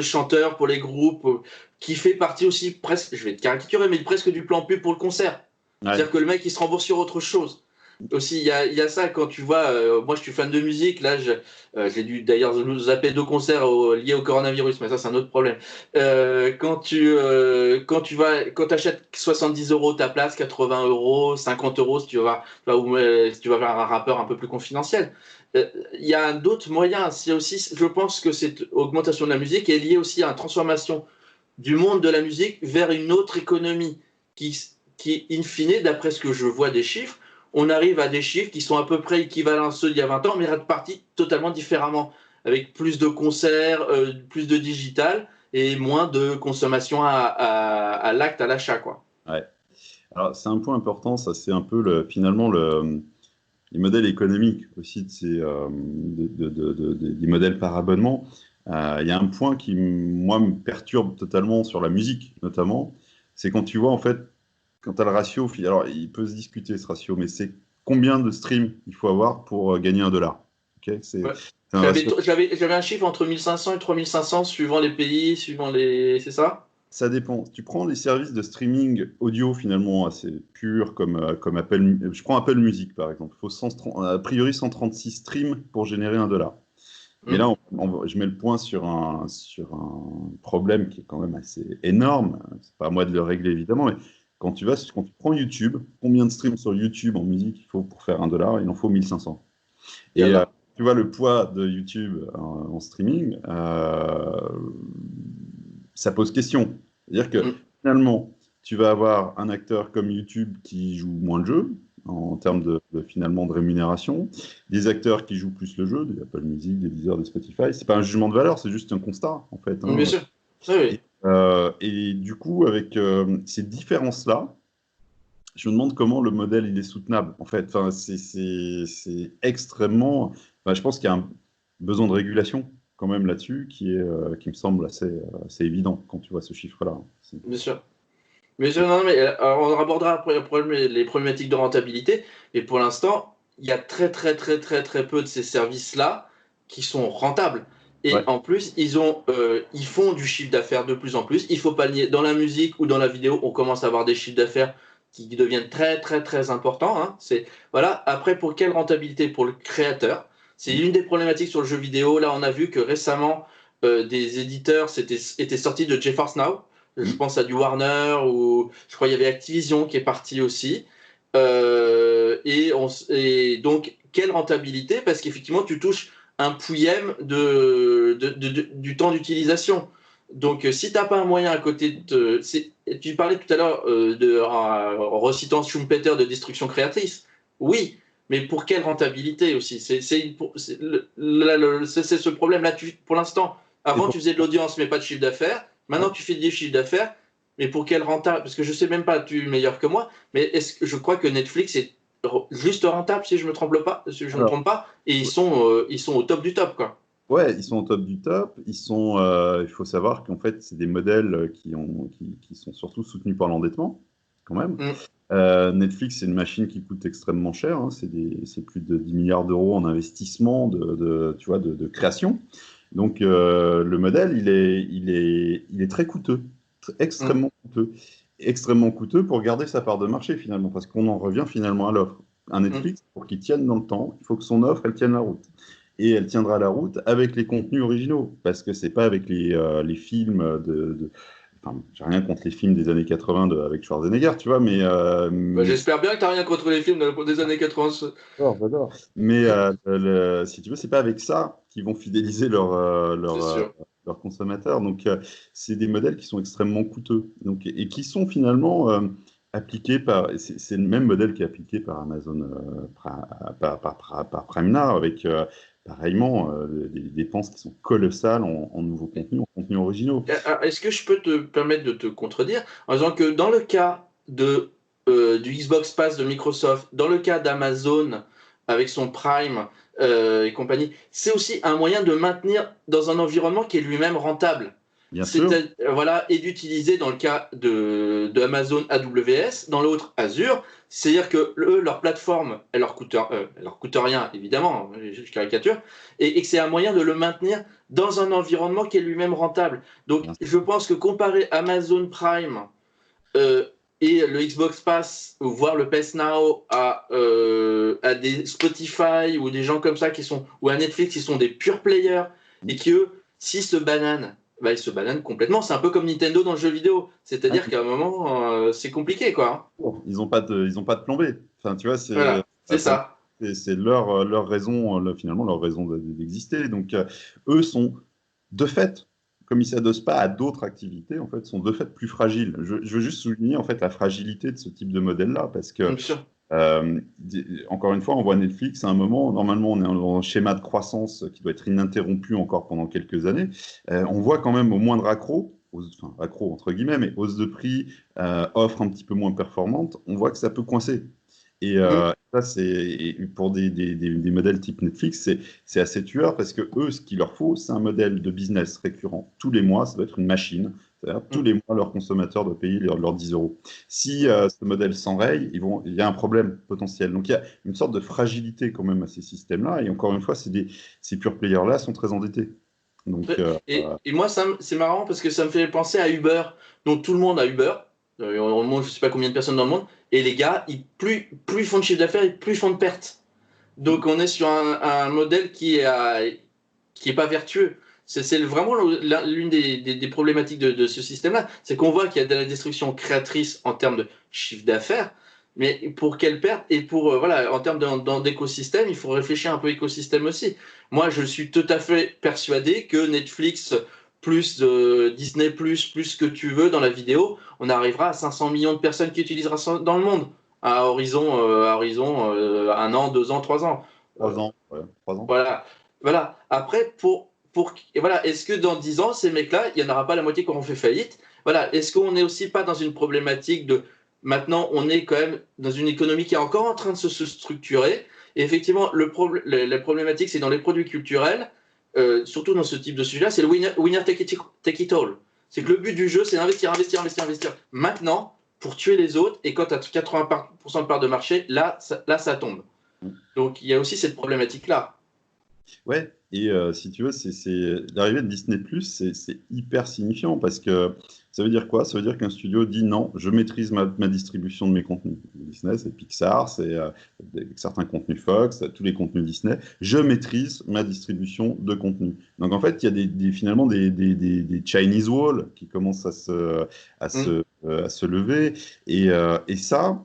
chanteurs, pour les groupes, qui fait partie aussi presque, je vais te caricaturer, mais presque du plan pub pour le concert. Ouais. C'est-à-dire que le mec, il se rembourse sur autre chose. Aussi, il y a ça quand tu vois, moi je suis fan de musique, là j'ai dû d'ailleurs zapper 2 concerts liés au coronavirus, mais ça c'est un autre problème. Quand tu achètes 70 euros ta place, 80 euros, 50 euros si tu si tu vas vers un rappeur un peu plus confidentiel. Il y a d'autres moyens. Il y a aussi, je pense que cette augmentation de la musique est liée aussi à une transformation du monde de la musique vers une autre économie qui, qui in fine, d'après ce que je vois des chiffres, on arrive à des chiffres qui sont à peu près équivalents à ceux d'il y a 20 ans, mais répartis totalement différemment, avec plus de concerts, plus de digital et moins de consommation à l'acte, à l'achat, quoi. Ouais. Alors, c'est un point important, ça, c'est un peu finalement les modèles économiques aussi des modèles par abonnement. Il y a un point qui, moi, me perturbe totalement sur la musique, notamment, c'est quand tu vois, en fait, quand tu as le ratio, alors il peut se discuter ce ratio, mais c'est combien de streams il faut avoir pour gagner $1. Ok, Ouais. c'est un ratio. J'avais un chiffre entre 1500 et 3500 suivant les pays, suivant les. C'est ça? Ça dépend. Tu prends les services de streaming audio finalement assez purs comme Apple. Je prends Apple Music par exemple. Il faut a priori 136 streams pour générer $1. Mais là, Hmm. je mets le point sur un problème qui est quand même assez énorme. C'est pas à moi de le régler évidemment, mais quand tu prends YouTube, combien de streams sur YouTube en musique il faut pour faire $1? Il en faut 1500. Et Yallah. tu vois le poids de YouTube en streaming, ça pose question. C'est-à-dire que Hmm. finalement, tu vas avoir un acteur comme YouTube qui joue moins de jeux en termes finalement de rémunération, des acteurs qui jouent plus le jeu, des Apple Music, des Deezer, des Spotify. C'est pas un jugement de valeur, c'est juste un constat en fait, Bien hein. sûr. Oui, oui. Et du coup, avec ces différences-là, je me demande comment le modèle il est soutenable. En fait, enfin, c'est extrêmement. Enfin, je pense qu'il y a un besoin de régulation quand même là-dessus qui me semble assez évident quand tu vois ce chiffre-là. Bien sûr. Mais non, mais alors, on abordera après les problématiques de rentabilité. Et pour l'instant, il y a très, très, très, très, très peu de ces services-là qui sont rentables. Et Ouais, en plus, ils font du chiffre d'affaires de plus en plus. Il faut pas le nier. Dans la musique ou dans la vidéo, on commence à avoir des chiffres d'affaires qui deviennent très, très, très importants, hein. Voilà. Après, pour quelle rentabilité? Pour le créateur. C'est mm, une des problématiques sur le jeu vidéo. Là, on a vu que récemment, des éditeurs étaient sortis de GeForce Now. Je mm. pense à du Warner ou je crois qu'il y avait Activision qui est parti aussi. Et donc, quelle rentabilité? Parce qu'effectivement, tu touches un pouillème du temps d'utilisation. Donc, si tu n'as pas un moyen à côté tu parlais tout à l'heure en recitant Schumpeter de destruction créatrice. Oui, mais pour quelle rentabilité aussi? C'est ce problème-là. Pour l'instant, Et avant, pour- tu faisais de l'audience, mais pas de chiffre d'affaires. ouais. Maintenant, tu fais des chiffres d'affaires, mais pour quel rentable? Parce que je sais même pas, tu es meilleur que moi, mais je crois que Netflix est juste rentable si je me trompe pas, si je me Alors, trompe pas, et ils sont au top du top, quoi. ouais, ils sont au top du top. Il faut savoir qu'en fait, c'est des modèles qui sont surtout soutenus par l'endettement, quand même. Mm. Netflix, c'est une machine qui coûte extrêmement cher, hein. C'est plus de 10 milliards d'euros en investissement tu vois, de création. Donc, le modèle, il est très coûteux, Mm. extrêmement coûteux pour garder sa part de marché, finalement, parce qu'on en revient finalement à l'offre. Un Mm. Netflix, pour qu'il tienne dans le temps, il faut que son offre, elle tienne la route et elle tiendra la route avec les contenus originaux, parce que c'est pas avec les films Enfin, j'ai rien contre les films des années 80 avec Schwarzenegger, tu vois, Bah, mais j'espère bien que t'as rien contre les films des années 80. j'adore. Mais si tu veux, c'est pas avec ça qu'ils vont fidéliser C'est sûr. leurs consommateurs. Donc, c'est des modèles qui sont extrêmement coûteux, donc et qui sont finalement appliqués par. C'est le même modèle qui est appliqué par Amazon, par Prime Now, avec pareillement des dépenses qui sont colossales en nouveaux contenus, en contenus originaux. Est-ce que je peux te permettre de te contredire en disant que dans le cas du Xbox Pass de Microsoft, dans le cas d'Amazon avec son Prime et compagnie, c'est aussi un moyen de maintenir dans un environnement qui est lui-même rentable. Bien sûr. Voilà, et d'utiliser dans le cas de Amazon AWS, dans l'autre Azure, c'est-à-dire que eux, leur plateforme, elle leur coûte rien, évidemment, je caricature, et que c'est un moyen de le maintenir dans un environnement qui est lui-même rentable. Donc, Bien je pense que comparer Amazon Prime euh, et le Xbox Pass, ou voire le PS Now à des Spotify ou des gens comme ça ou à Netflix qui sont des pure players et qui eux, s'ils se bananent, bah, ils se bananent complètement. C'est un peu comme Nintendo dans le jeu vidéo. C'est-à-dire sûr. qu'à un moment, c'est compliqué, quoi. Ils n'ont pas ils ont pas de plan B. Enfin, tu vois, Voilà, c'est ça. c'est leur raison, finalement, leur raison d'exister. Donc, eux sont, de fait, comme ils ne s'adossent pas à d'autres activités, en fait, sont de fait plus fragiles. Je veux juste souligner, en fait, la fragilité de ce type de modèle-là, parce que, Bien sûr. euh, encore une fois, on voit Netflix à un moment, normalement, on est dans un schéma de croissance qui doit être ininterrompu encore pendant quelques années. On voit quand même au moindre accro, enfin, accro entre guillemets, mais hausse de prix, offre un petit peu moins performante, on voit que ça peut coincer. Et Mm. ça, pour des modèles type Netflix, c'est assez tueur parce que eux, ce qu'il leur faut, c'est un modèle de business récurrent. Tous les mois, ça doit être une machine. C'est-à-dire, tous Mm. les mois, leur consommateur doit payer leurs 10 euros. Si ce modèle s'enraye, il y a un problème potentiel. Donc il y a une sorte de fragilité quand même à ces systèmes-là. Et encore une fois, ces pure players-là sont très endettés. Donc, Et moi, c'est marrant parce que ça me fait penser à Uber. Donc tout le monde a Uber. Au monde, je ne sais pas combien de personnes dans le monde. Et les gars, plus ils font de chiffre d'affaires, et plus ils font de pertes. Donc on est sur un modèle qui est pas vertueux. C'est vraiment l'une des problématiques de ce système-là. C'est qu'on voit qu'il y a de la destruction créatrice en termes de chiffre d'affaires, mais pour quelle perte et voilà, en termes d'écosystème, il faut réfléchir un peu écosystème aussi. Moi, je suis tout à fait persuadé que Netflix plus Disney plus que tu veux dans la vidéo, on arrivera à 500 millions de personnes qui utilisera ça dans le monde à horizon 1 an, 2 ans, 3 ans. Euh, 3 ans, ouais, 3 ans. voilà. Voilà. Après, et voilà, est-ce que dans 10 ans, ces mecs-là, il n'y en aura pas la moitié qui auront fait faillite? Voilà. Est-ce qu'on n'est aussi pas dans une problématique de. Maintenant, on est quand même dans une économie qui est encore en train de se structurer. Et effectivement, la problématique, c'est dans les produits culturels, surtout dans ce type de sujet-là, c'est le winner take it all. C'est que le but du jeu, c'est d'investir, investir, investir, investir. Maintenant, pour tuer les autres, et quand tu as 80% de part de marché, là, ça tombe. Donc il y a aussi cette problématique-là. Ouais, et si tu veux, l'arrivée de Disney+, c'est hyper signifiant parce que ça veut dire quoi? Ça veut dire qu'un studio dit non, je maîtrise ma distribution de mes contenus. Disney, c'est Pixar, c'est certains contenus Fox, tous les contenus Disney. Je maîtrise ma distribution de contenus. Donc en fait, il y a finalement des Chinese walls qui commencent Mm. à se lever. Et ça,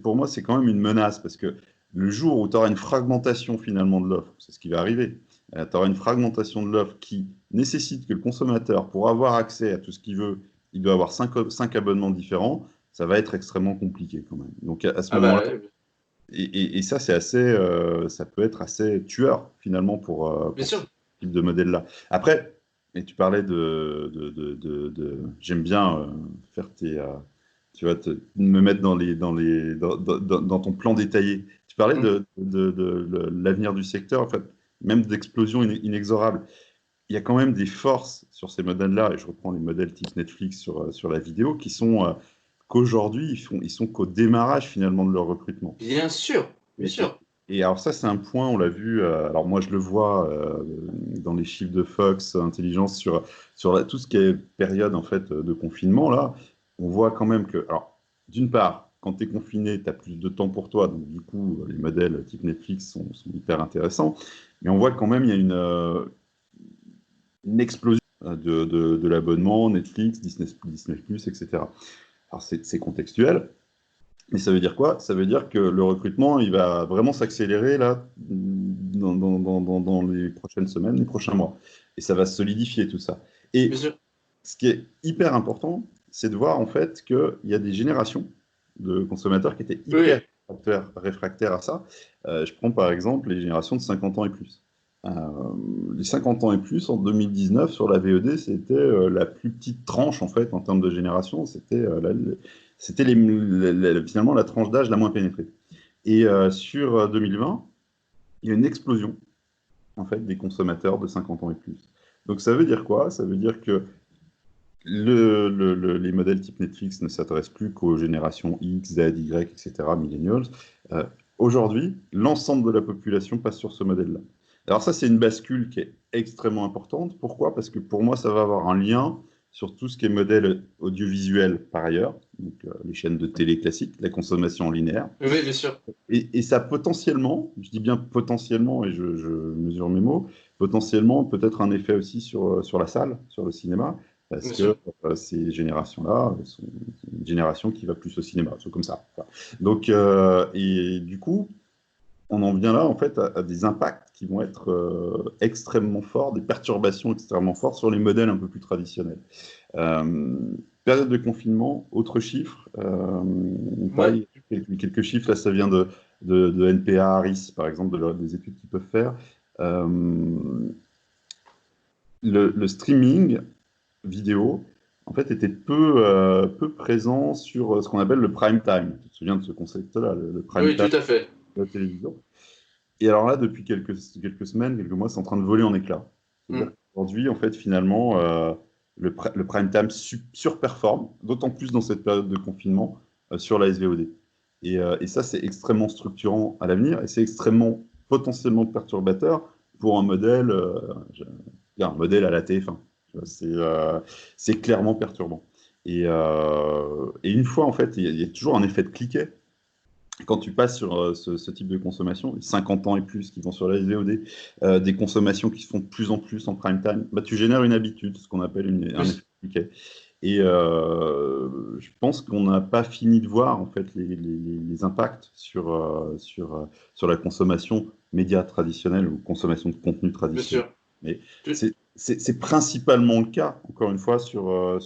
pour moi, c'est quand même une menace parce que le jour où tu auras une fragmentation finalement de l'offre, c'est ce qui va arriver, tu auras une fragmentation de l'offre qui nécessite que le consommateur, pour avoir accès à tout ce qu'il veut, il doit avoir cinq abonnements différents, ça va être extrêmement compliqué quand même. Donc à ce Ah bah moment-là, ouais, et ça, ça peut être assez tueur finalement bien pour ce sûr. type de modèle-là. Après, et tu parlais j'aime bien faire tu vois, me mettre dans ton plan détaillé. Tu parlais Mm. de l'avenir du secteur, en fait, même d'explosion inexorable. Il y a quand même des forces sur ces modèles-là, et je reprends les modèles type Netflix sur la vidéo, qui sont qu'aujourd'hui, ils sont qu'au démarrage finalement de leur recrutement. Bien sûr, bien Et, sûr. et alors ça, c'est un point, on l'a vu, alors moi je le vois dans les chiffres de Fox Intelligence sur tout ce qui est période en fait de confinement, là, on voit quand même que, alors d'une part, quand tu es confiné, tu as plus de temps pour toi, donc du coup, les modèles type Netflix sont hyper intéressants, mais on voit quand même il y a une explosion de l'abonnement, Netflix, Disney+, etc. Alors c'est contextuel, mais ça veut dire quoi? Ça veut dire que le recrutement, il va vraiment s'accélérer là dans les prochaines semaines, les prochains mois. Et ça va solidifier tout ça. Bien Et sûr. ce qui est hyper important, c'est de voir en fait qu'il y a des générations de consommateurs qui étaient hyper Oui, réfractaires à ça. Je prends par exemple les générations de 50 ans et plus. Euh, les 50 ans et plus, en 2019, sur la VED, c'était la plus petite tranche en fait en termes de génération. C'était finalement la tranche d'âge la moins pénétrée. Et sur 2020, il y a une explosion en fait des consommateurs de 50 ans et plus. Donc ça veut dire quoi? Ça veut dire que les modèles type Netflix ne s'adressent plus qu'aux générations X, Z, Y, etc., millennials. Euh, Aujourd'hui, l'ensemble de la population passe sur ce modèle-là. Alors ça, c'est une bascule qui est extrêmement importante. Pourquoi? Parce que pour moi, ça va avoir un lien sur tout ce qui est modèle audiovisuel par ailleurs, donc les chaînes de télé classiques, la consommation linéaire. Oui, bien sûr. Et ça potentiellement, je dis bien potentiellement, et je mesure mes mots, potentiellement peut-être un effet aussi sur la salle, sur le cinéma, parce Bien que sûr. ces générations-là sont une génération qui va plus au cinéma, c'est comme ça. Voilà. Donc, et du coup, on en vient là en fait à des impacts qui vont être extrêmement forts, des perturbations extrêmement fortes sur les modèles un peu plus traditionnels. Euh, Période de confinement, autre chiffre, Ouais, pareil, quelques chiffres, là ça vient de NPA, Harris par exemple, des études qu'ils peuvent faire. Euh, le streaming vidéo, en fait, était peu présent sur ce qu'on appelle le prime time. Tu te souviens de ce concept-là, le prime oui, time tout à fait. de la télévision. Et alors là, depuis quelques semaines, quelques mois, c'est en train de voler en éclats. C'est-à-dire Mm. qu'aujourd'hui, en fait, finalement, le prime time surperforme, d'autant plus dans cette période de confinement, sur la SVOD. Et ça, c'est extrêmement structurant à l'avenir et c'est extrêmement potentiellement perturbateur pour un modèle à la TF1. Tu vois, c'est clairement perturbant. Et une fois, en fait, il y a toujours un effet de cliquet quand tu passes sur ce type de consommation, 50 ans et plus qui vont sur la SVOD, des consommations qui se font de plus en plus en prime time, bah, tu génères une habitude, ce qu'on appelle un effet Oui. cliquet. Et je pense qu'on n'a pas fini de voir en fait les impacts sur la consommation média traditionnelle ou consommation de contenu Bien traditionnel. sûr. Mais Tout, c'est principalement le cas, encore une fois, sur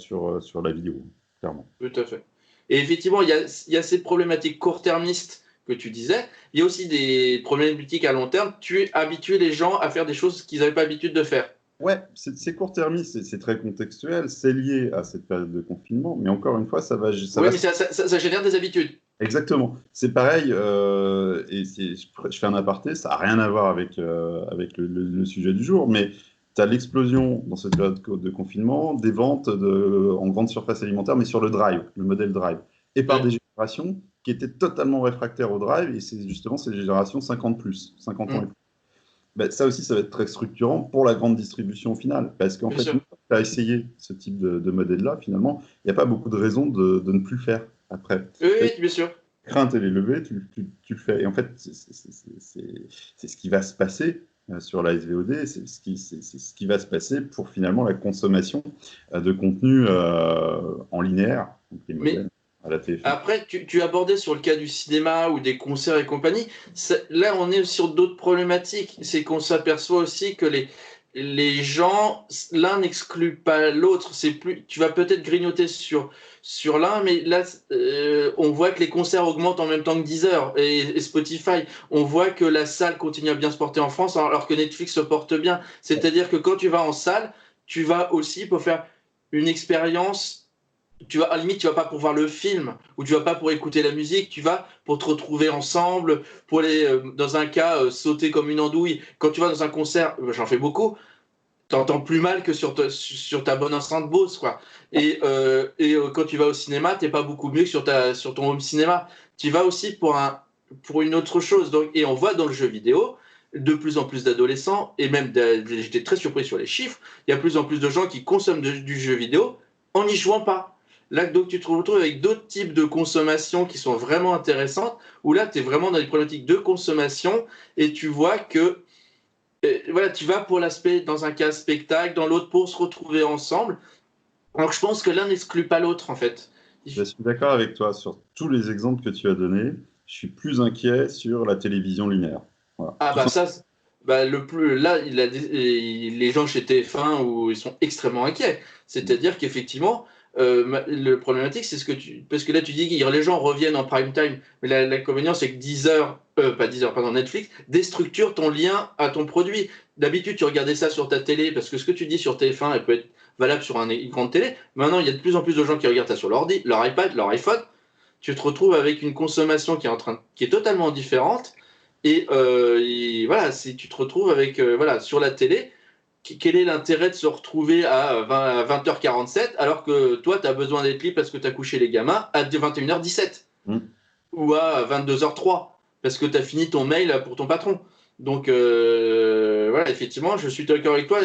la vidéo, clairement. tout à fait. Et effectivement, il y a ces problématiques court-termistes que tu disais. Il y a aussi des problématiques à long terme. Tu habitues les gens à faire des choses qu'ils n'avaient pas l'habitude de faire. Ouais, c'est court-termiste, c'est très contextuel, c'est lié à cette période de confinement, mais encore une fois, ça Oui, va. mais ça génère des habitudes. Exactement. C'est pareil, je fais un aparté, ça n'a rien à voir avec le sujet du jour, mais tu as l'explosion dans cette période de confinement des ventes en grande surface alimentaire, mais sur le drive, le modèle drive, et par des Oui. générations qui étaient totalement réfractaires au drive, et c'est justement ces générations 50 plus, 50 ans et Mm. plus. Ben, ça aussi, ça va être très structurant pour la grande distribution au final. Parce qu'en Bien fait, sûr. une fois que tu as essayé ce type de modèle-là, finalement, il n'y a pas beaucoup de raisons de ne plus le faire après. Oui, oui, bien sûr. Crainte, elle est levée, tu le fais. Et en fait, c'est ce qui va se passer sur la SVOD, c'est ce qui va se passer pour finalement la consommation de contenu en linéaire, donc les Mais modèles à la TF1. après, tu abordais sur le cas du cinéma ou des concerts et compagnie. Là, on est sur d'autres problématiques. C'est qu'on s'aperçoit aussi que les gens, l'un n'exclut pas l'autre. C'est plus, tu vas peut-être grignoter sur l'un, mais là, on voit que les concerts augmentent en même temps que Deezer et Spotify. On voit que la salle continue à bien se porter en France, alors que Netflix se porte bien. C'est-à-dire que quand tu vas en salle, tu vas aussi pour faire une expérience. Tu vas, à la limite, tu vas pas pour voir le film ou tu vas pas pour écouter la musique, tu vas pour te retrouver ensemble, pour aller, dans un cas, sauter comme une andouille. Quand tu vas dans un concert, j'en fais beaucoup, t'entends plus mal que sur ta bonne enceinte Bose, quoi. Quand tu vas au cinéma, t'es pas beaucoup mieux que sur ton home cinéma. Tu vas aussi pour une autre chose. Donc, et on voit dans le jeu vidéo de plus en plus d'adolescents, et même j'étais très surpris sur les chiffres, il y a de plus en plus de gens qui consomment du jeu vidéo en n'y jouant pas. Là, donc, tu te retrouves avec d'autres types de consommation qui sont vraiment intéressantes, où là, tu es vraiment dans des problématiques de consommation, et tu vois que voilà, tu vas pour l'aspect, dans un cas spectacle, dans l'autre pour se retrouver ensemble. Donc je pense que l'un n'exclut pas l'autre en fait. Je suis d'accord avec toi sur tous les exemples que tu as donnés. Je suis plus inquiet sur la télévision linéaire. Voilà. Ah Tout bah ça, bah le plus là, les gens chez TF1 où ils sont extrêmement inquiets. simplement. C'est-à-dire qu'effectivement, le problématique, c'est ce que parce que là tu dis que les gens reviennent en prime time, mais l'inconvénient c'est que 10 heures, pas 10 heures, pardon, Netflix déstructure ton lien à ton produit. D'habitude, tu regardais ça sur ta télé parce que ce que tu dis sur TF1, elle peut être valable sur une grande télé. Maintenant, il y a de plus en plus de gens qui regardent ça sur l'ordi, leur iPad, leur iPhone. Tu te retrouves avec une consommation qui est totalement différente. Et voilà, si tu te retrouves avec, voilà, sur la télé, quel est l'intérêt de se retrouver à 20h47 alors que toi, tu as besoin d'être libre parce que tu as couché les gamins à 21h17 ou à 22h03 parce que tu as fini ton mail pour ton patron. Donc, voilà, effectivement, je suis d'accord avec toi.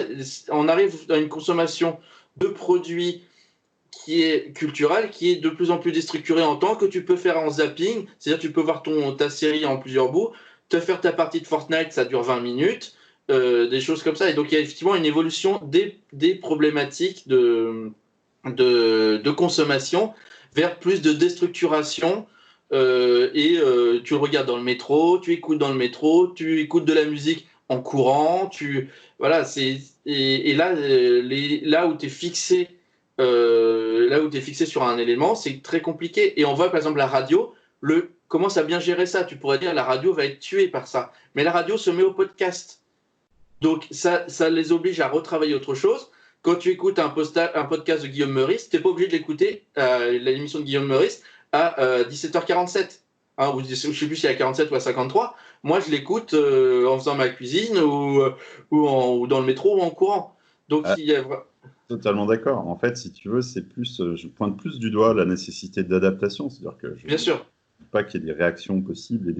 On arrive à une consommation de produits qui est culturelle, qui est de plus en plus déstructurée en temps, que tu peux faire en zapping. C'est-à-dire tu peux voir ta série en plusieurs bouts, te faire ta partie de Fortnite, ça dure 20 minutes, des choses comme ça. Et donc, il y a effectivement une évolution des problématiques de consommation vers plus de déstructuration. Tu regardes dans le métro, tu écoutes dans le métro, tu écoutes de la musique en courant, voilà, et là, là où tu es fixé, sur un élément, c'est très compliqué. Et on voit par exemple la radio, commence à bien gérer ça. Tu pourrais dire la radio va être tuée par ça, mais la radio se met au podcast, donc ça les oblige à retravailler autre chose. Quand tu écoutes un podcast de Guillaume Meurice, tu n'es pas obligé de l'écouter, l'émission de Guillaume Meurice, à 17h47. Hein, ou je ne sais plus si c'est à 47 ou à 53. Moi, je l'écoute en faisant ma cuisine ou dans le métro ou en courant. Donc, il y a... Totalement d'accord. En fait, si tu veux, c'est plus, je pointe plus du doigt la nécessité d'adaptation. C'est-à-dire que je Bien sûr. ne dis pas qu'il y ait des réactions possibles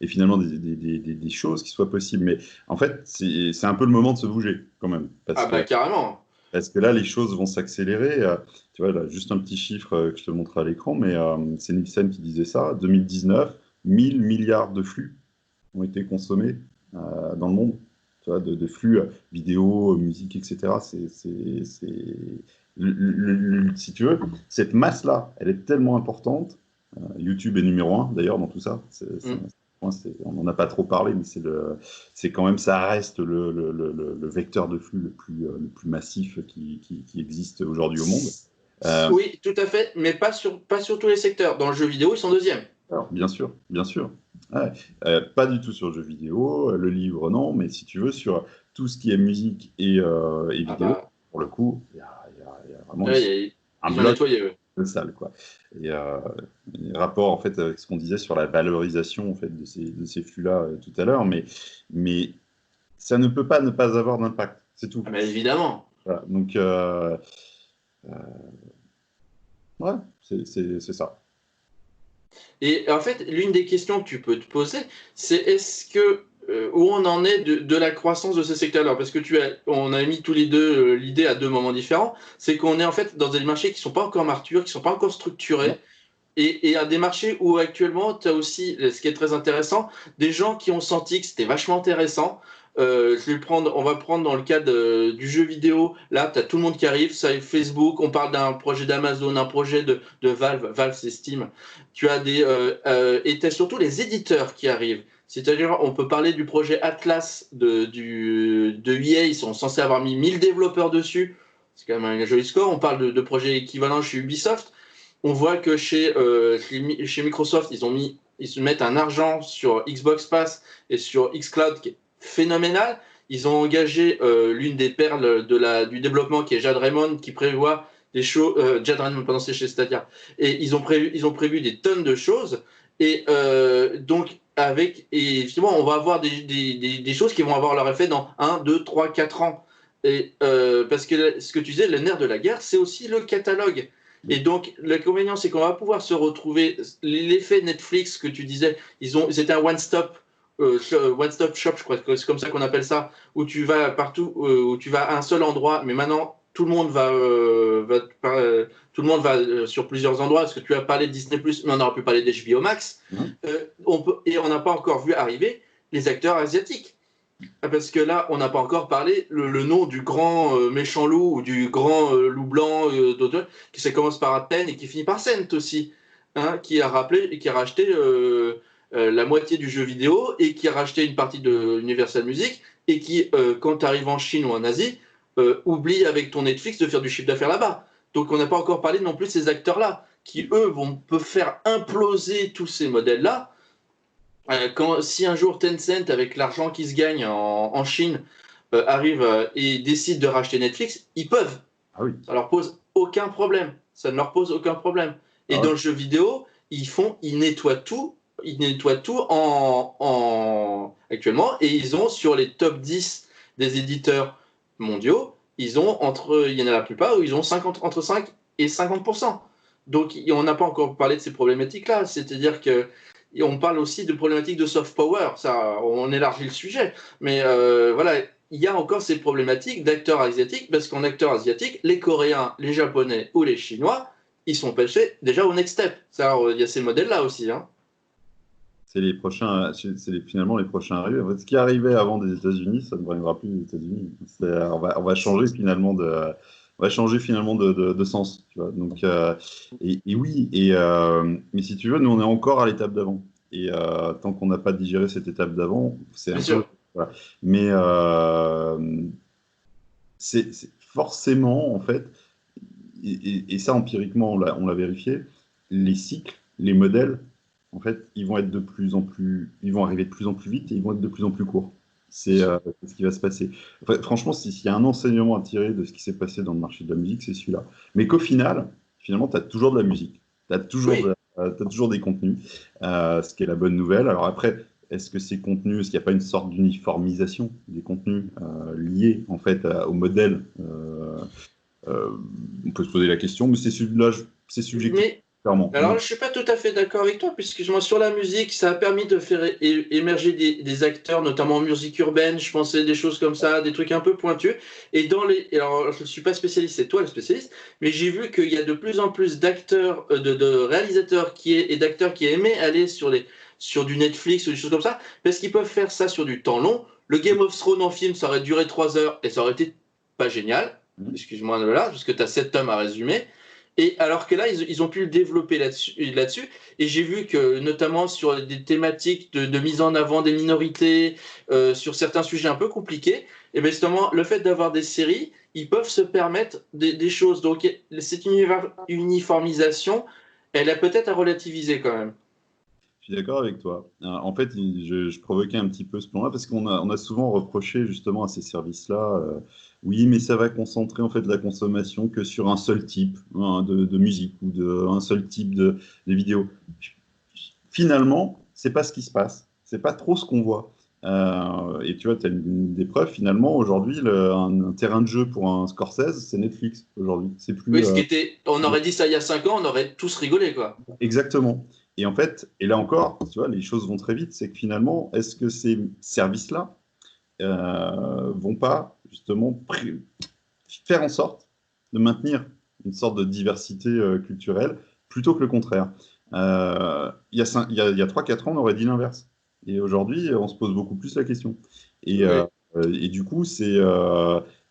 et finalement des choses qui soient possibles. Mais en fait, c'est un peu le moment de se bouger quand même. Carrément. Parce que là, les choses vont s'accélérer. Tu vois, là, juste un petit chiffre que je te montre à l'écran, mais c'est Nielsen qui disait ça. 2019, 1000 milliards de flux ont été consommés dans le monde. Tu vois, de flux vidéo, musique, etc. Si tu veux, cette masse-là, elle est tellement importante. YouTube est numéro 1, d'ailleurs, dans tout ça. On n'en a pas trop parlé, mais c'est quand même, ça reste le vecteur de flux le plus massif qui existe aujourd'hui au monde. Oui, tout à fait, mais pas sur tous les secteurs. Dans le jeu vidéo, ils sont deuxième. Alors, bien sûr, bien sûr. Ouais. Pas du tout sur le jeu vidéo, le livre, non, mais si tu veux, sur tout ce qui est musique et vidéo, pour le coup, il y a vraiment un bloc de salle, quoi. Et rapport, en fait, avec ce qu'on disait sur la valorisation, en fait, de ces flux-là tout à l'heure, mais ça ne peut pas ne pas avoir d'impact, c'est tout. Mais évidemment. Voilà. Donc, ouais, c'est ça. Et en fait, l'une des questions que tu peux te poser, c'est est-ce que où on en est de la croissance de ce secteur-là? Parce que on a mis tous les deux l'idée à deux moments différents. C'est qu'on est en fait dans des marchés qui ne sont pas encore matures, qui ne sont pas encore structurés. Ouais. Et à des marchés où actuellement, tu as aussi, ce qui est très intéressant, des gens qui ont senti que c'était vachement intéressant. On va prendre dans le cas du jeu vidéo. Là, tu as tout le monde qui arrive. Ça, Facebook, on parle d'un projet d'Amazon, un projet de Valve. Valve, c'est Steam. Tu as et tu as surtout les éditeurs qui arrivent. C'est-à-dire, on peut parler du projet Atlas de EA. Ils sont censés avoir mis 1000 développeurs dessus. C'est quand même un joli score. On parle de projets équivalents chez Ubisoft. On voit que chez Microsoft, ils se mettent un argent sur Xbox Pass et sur xCloud qui est phénoménal. Ils ont engagé l'une des perles du développement qui est Jade Raymond, qui prévoit des choses. Jade Raymond, pardon, c'est chez Stadia. Et ils ont prévu des tonnes de choses. Et donc, effectivement, on va avoir des choses qui vont avoir leur effet dans 1, 2, 3, 4 ans. Et, parce que ce que tu disais, le nerf de la guerre, c'est aussi le catalogue. Et donc, l'inconvénient, c'est qu'on va pouvoir se retrouver. L'effet Netflix que tu disais, c'était un one-stop shop, je crois que c'est comme ça qu'on appelle ça, où tu vas partout, où tu vas à un seul endroit, mais maintenant, tout le monde va sur plusieurs endroits, parce que tu as parlé de Disney+, mais on aurait pu parler d'HBO Max. Et on n'a pas encore vu arriver les acteurs asiatiques. Parce que là, on n'a pas encore parlé le nom du grand méchant loup ou du grand loup blanc qui ça commence par Appen et qui finit par Cent aussi, hein, qui a racheté la moitié du jeu vidéo et qui a racheté une partie de Universal Music et qui, quand tu arrives en Chine ou en Asie, oublie avec ton Netflix de faire du chiffre d'affaires là-bas. Donc on n'a pas encore parlé non plus de ces acteurs-là qui, eux, peuvent faire imploser tous ces modèles-là. Si un jour Tencent, avec l'argent qui se gagne en Chine, arrive et décide de racheter Netflix, ils peuvent. Ah oui. Ça leur pose aucun problème. Ça ne leur pose aucun problème. Et dans le jeu vidéo, ils nettoient tout. Ils nettoient tout actuellement. Et ils ont sur les top 10 des éditeurs mondiaux, il y en a la plupart où ils ont entre 5 et 50%. Donc, on n'a pas encore parlé de ces problématiques-là. C'est-à-dire qu'on parle aussi de problématiques de soft power. Ça, on élargit le sujet. Mais voilà, il y a encore ces problématiques d'acteurs asiatiques, parce qu'en acteurs asiatiques, les Coréens, les Japonais ou les Chinois, ils sont passés déjà au next step. Il y a ces modèles-là aussi. Hein. C'est finalement les prochains arrivés. En fait, ce qui arrivait avant des États-Unis, ça ne reviendra plus des États-Unis. On va changer finalement de sens. Tu vois. Donc, et oui, mais si tu veux, nous on est encore à l'étape d'avant. Et tant qu'on n'a pas digéré cette étape d'avant, c'est Bien un peu. sûr. Voilà. Mais c'est forcément, en fait, et ça empiriquement, on l'a vérifié, les cycles, les modèles, en fait, ils vont arriver de plus en plus vite et ils vont être de plus en plus courts. C'est ce qui va se passer. Enfin, franchement, s'il y a un enseignement à tirer de ce qui s'est passé dans le marché de la musique, c'est celui-là. Mais qu'au final, finalement, tu as toujours de la musique, tu as Oui. t'as toujours des contenus, ce qui est la bonne nouvelle. Alors après, est-ce que ces contenus, est-ce qu'il n'y a pas une sorte d'uniformisation des contenus liés en fait au modèle euh, On peut se poser la question, mais c'est subjectif, Mais clairement. alors, je ne suis pas tout à fait d'accord avec toi, puisque moi, sur la musique, ça a permis de faire émerger des acteurs, notamment en musique urbaine, je pensais des choses comme ça, des trucs un peu pointus. Alors, je ne suis pas spécialiste, c'est toi le spécialiste, mais j'ai vu qu'il y a de plus en plus d'acteurs, de réalisateurs et d'acteurs qui aimaient aller sur du Netflix ou des choses comme ça, parce qu'ils peuvent faire ça sur du temps long. Le Game of Thrones en film, ça aurait duré 3 heures et ça aurait été pas génial. Mhm. Excuse-moi de là, parce que tu as 7 tomes à résumer. Et alors que là, ils ont pu le développer là-dessus. Et j'ai vu que, notamment sur des thématiques de mise en avant des minorités, sur certains sujets un peu compliqués, et bien justement, le fait d'avoir des séries, ils peuvent se permettre des choses. Donc, cette uniformisation, elle a peut-être à relativiser quand même. Je suis d'accord avec toi. En fait, je provoquais un petit peu ce plan-là parce on a souvent reproché justement à ces services-là, oui, mais ça va concentrer en fait la consommation que sur un seul type de musique ou un seul type de vidéo. Finalement, c'est pas ce qui se passe. C'est pas trop ce qu'on voit. Et tu vois, tu as des preuves. Finalement, aujourd'hui, un terrain de jeu pour un Scorsese, c'est Netflix aujourd'hui. C'est plus Oui, on aurait dit ça il y a 5 ans, on aurait tous rigolé, quoi. exactement. Et en fait, et là encore, tu vois, les choses vont très vite. C'est que finalement, est-ce que ces services-là vont pas justement faire en sorte de maintenir une sorte de diversité culturelle plutôt que le contraire. Il y a 3-4 ans, on aurait dit l'inverse. Et aujourd'hui, on se pose beaucoup plus la question. Oui, Et du coup,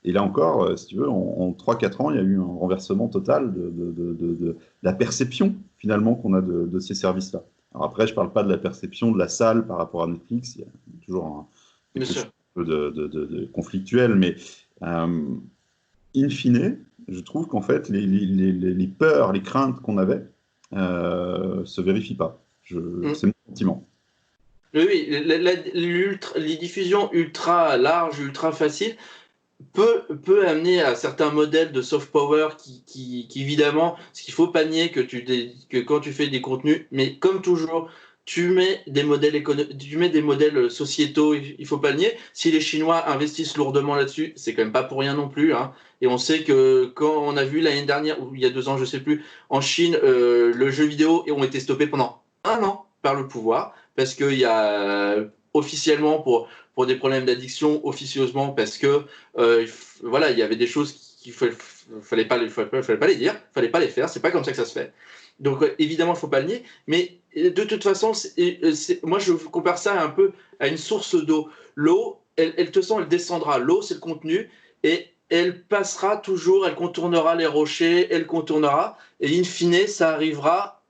et là encore, si tu veux, en 3-4 ans, il y a eu un renversement total de la perception finalement qu'on a de ces services-là. Alors après, je ne parle pas de la perception de la salle par rapport à Netflix, il y a toujours bien quelque chose sûr. de conflictuel, mais euh, in fine, je trouve qu'en fait, les peurs, les craintes qu'on avait se vérifient pas. Mm. C'est mon sentiment. Oui, oui, les diffusions ultra larges, ultra faciles, peut amener à certains modèles de soft power qui évidemment, ce qu'il faut pas nier que quand tu fais des contenus, mais comme toujours, tu mets des modèles sociétaux, il faut pas le nier. Si les Chinois investissent lourdement là-dessus, c'est quand même pas pour rien non plus. Hein. Et on sait que quand on a vu l'année dernière, ou il y a 2 ans, je sais plus, en Chine, le jeu vidéo ont été stoppés pendant 1 an par le pouvoir, parce qu'il y a officiellement pour des problèmes d'addiction, officieusement parce que voilà, il y avait des choses qu'il fallait pas les dire, fallait pas les faire, c'est pas comme ça que ça se fait. Donc évidemment, il faut pas le nier, mais de toute façon, moi je compare ça un peu à une source d'eau. L'eau, elle te sent, elle descendra. L'eau, c'est le contenu, et elle passera toujours, elle contournera les rochers, elle contournera, et in fine, ça arrivera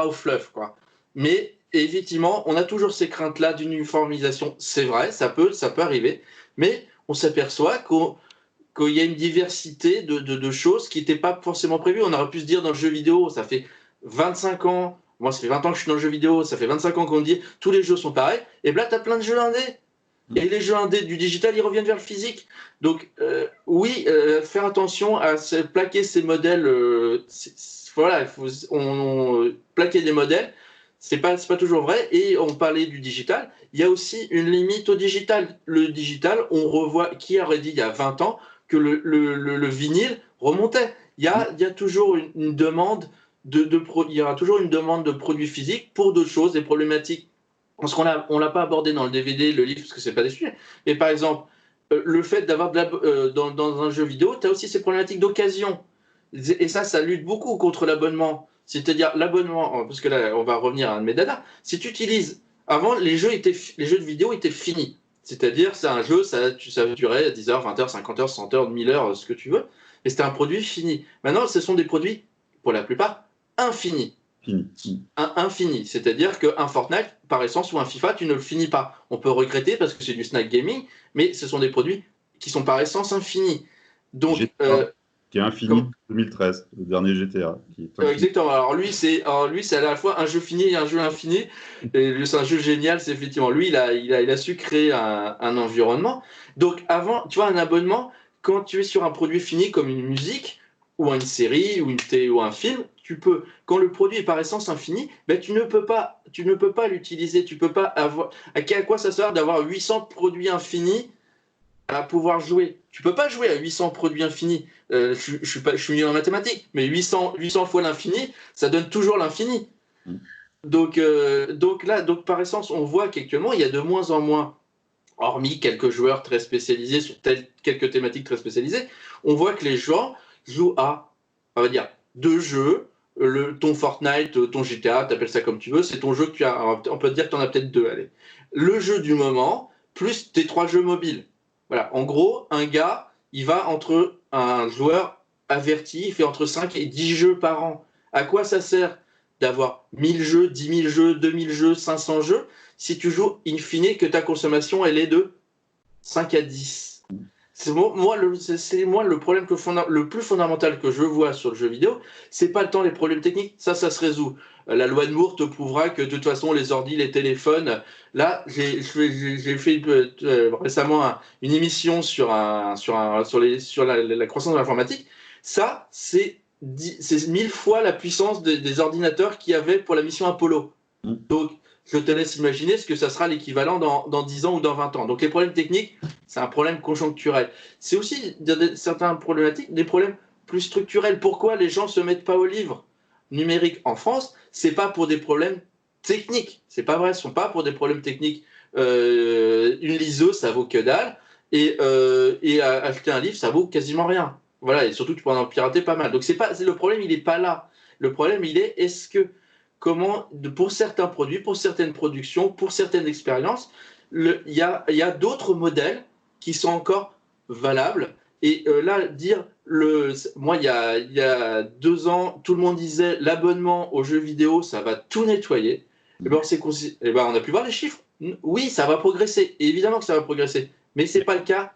au fleuve, quoi. Mais effectivement, on a toujours ces craintes-là d'une uniformisation. C'est vrai, ça peut arriver, mais on s'aperçoit qu'il y a une diversité de choses qui n'étaient pas forcément prévues. On aurait pu se dire dans le jeu vidéo, ça fait 25 ans, moi ça fait 20 ans que je suis dans le jeu vidéo, ça fait 25 ans qu'on dit tous les jeux sont pareils, et là tu as plein de jeux indés. Et les jeux indés du digital, ils reviennent vers le physique. Donc oui, faire attention à plaquer ces modèles. Voilà, il faut plaquer des modèles. c'est pas toujours vrai. Et on parlait du digital, il y a aussi une limite au digital. Le digital, on revoit, qui aurait dit il y a 20 ans que le vinyle remontait. Il y a toujours une demande il y aura toujours une demande de produits physiques pour d'autres choses, des problématiques. Parce qu'on l'a pas abordé dans le DVD, le livre, parce que c'est pas des sujets. Mais par exemple, le fait d'avoir dans un jeu vidéo, tu as aussi ces problématiques d'occasion. Et ça lutte beaucoup contre l'abonnement. C'est-à-dire l'abonnement, parce que là, on va revenir à un de mes dadas. Si tu utilises. Avant, les jeux de vidéo étaient finis. C'est-à-dire, c'est un jeu, ça durait 10 heures, 20 heures, 50 heures, 100 heures, 1000 heures, ce que tu veux. Et c'était un produit fini. Maintenant, ce sont des produits, pour la plupart, infinis. Infini. C'est-à-dire qu'un Fortnite, par essence, ou un FIFA, tu ne le finis pas. On peut regretter parce que c'est du snack gaming, mais ce sont des produits qui sont par essence infinis. Donc, GTA, qui est infini 2013, le dernier GTA. Exactement. Alors lui, c'est à la fois un jeu fini et un jeu infini. Et c'est un jeu génial. C'est effectivement lui, il a su créer un environnement. Donc avant, tu vois, un abonnement, quand tu es sur un produit fini comme une musique ou une série ou un film, tu peux. Quand le produit est par essence infini, ben tu ne peux pas l'utiliser. Tu peux pas avoir. À quoi ça sert d'avoir 800 produits infinis à pouvoir jouer? Tu peux pas jouer à 800 produits infinis. Je suis nul en mathématiques, mais 800 fois l'infini, ça donne toujours l'infini. Donc par essence, on voit qu'actuellement, il y a de moins en moins, hormis quelques joueurs très spécialisés sur quelques thématiques très spécialisées, on voit que les gens jouent à, on va dire, deux jeux. Ton Fortnite, ton GTA, t'appelles ça comme tu veux, c'est ton jeu que tu as. On peut te dire que tu en as peut-être deux, allez. Le jeu du moment, plus tes 3 jeux mobiles. Voilà. En gros, un gars, il va entre un joueur averti, il fait entre 5 et 10 jeux par an. À quoi ça sert d'avoir 1000 jeux, 10 000 jeux, 2000 jeux, 500 jeux, si tu joues in fine que ta consommation, elle est de 5 à 10? C'est moi le problème le plus fondamental que je vois sur le jeu vidéo, c'est pas le temps les problèmes techniques, ça se résout. La loi de Moore te prouvera que de toute façon les ordi, les téléphones. Là, j'ai fait récemment une émission sur la croissance de l'informatique. Ça, c'est 1000 fois la puissance des ordinateurs qu'il y avait pour la mission Apollo. Donc, je te laisse imaginer ce que ça sera l'équivalent dans 10 ans ou dans 20 ans. Donc, les problèmes techniques, c'est un problème conjoncturel. C'est aussi certaines problématiques, des problèmes plus structurels. Pourquoi les gens ne se mettent pas au livre numérique en France? C'est pas pour des problèmes techniques. C'est pas vrai, ce ne sont pas pour des problèmes techniques. Une liseuse, ça vaut que dalle. Et acheter un livre, ça vaut quasiment rien. Voilà, et surtout, tu peux en pirater pas mal. Donc, le problème, il n'est pas là. Le problème, il est, pour certains produits, pour certaines productions, pour certaines expériences, il y a d'autres modèles qui sont encore valables. Et là, moi, il y a 2 ans, tout le monde disait l'abonnement aux jeux vidéo, ça va tout nettoyer. Et ben, on a pu voir les chiffres. Oui, ça va progresser. Et évidemment que ça va progresser. Mais ce n'est pas le cas.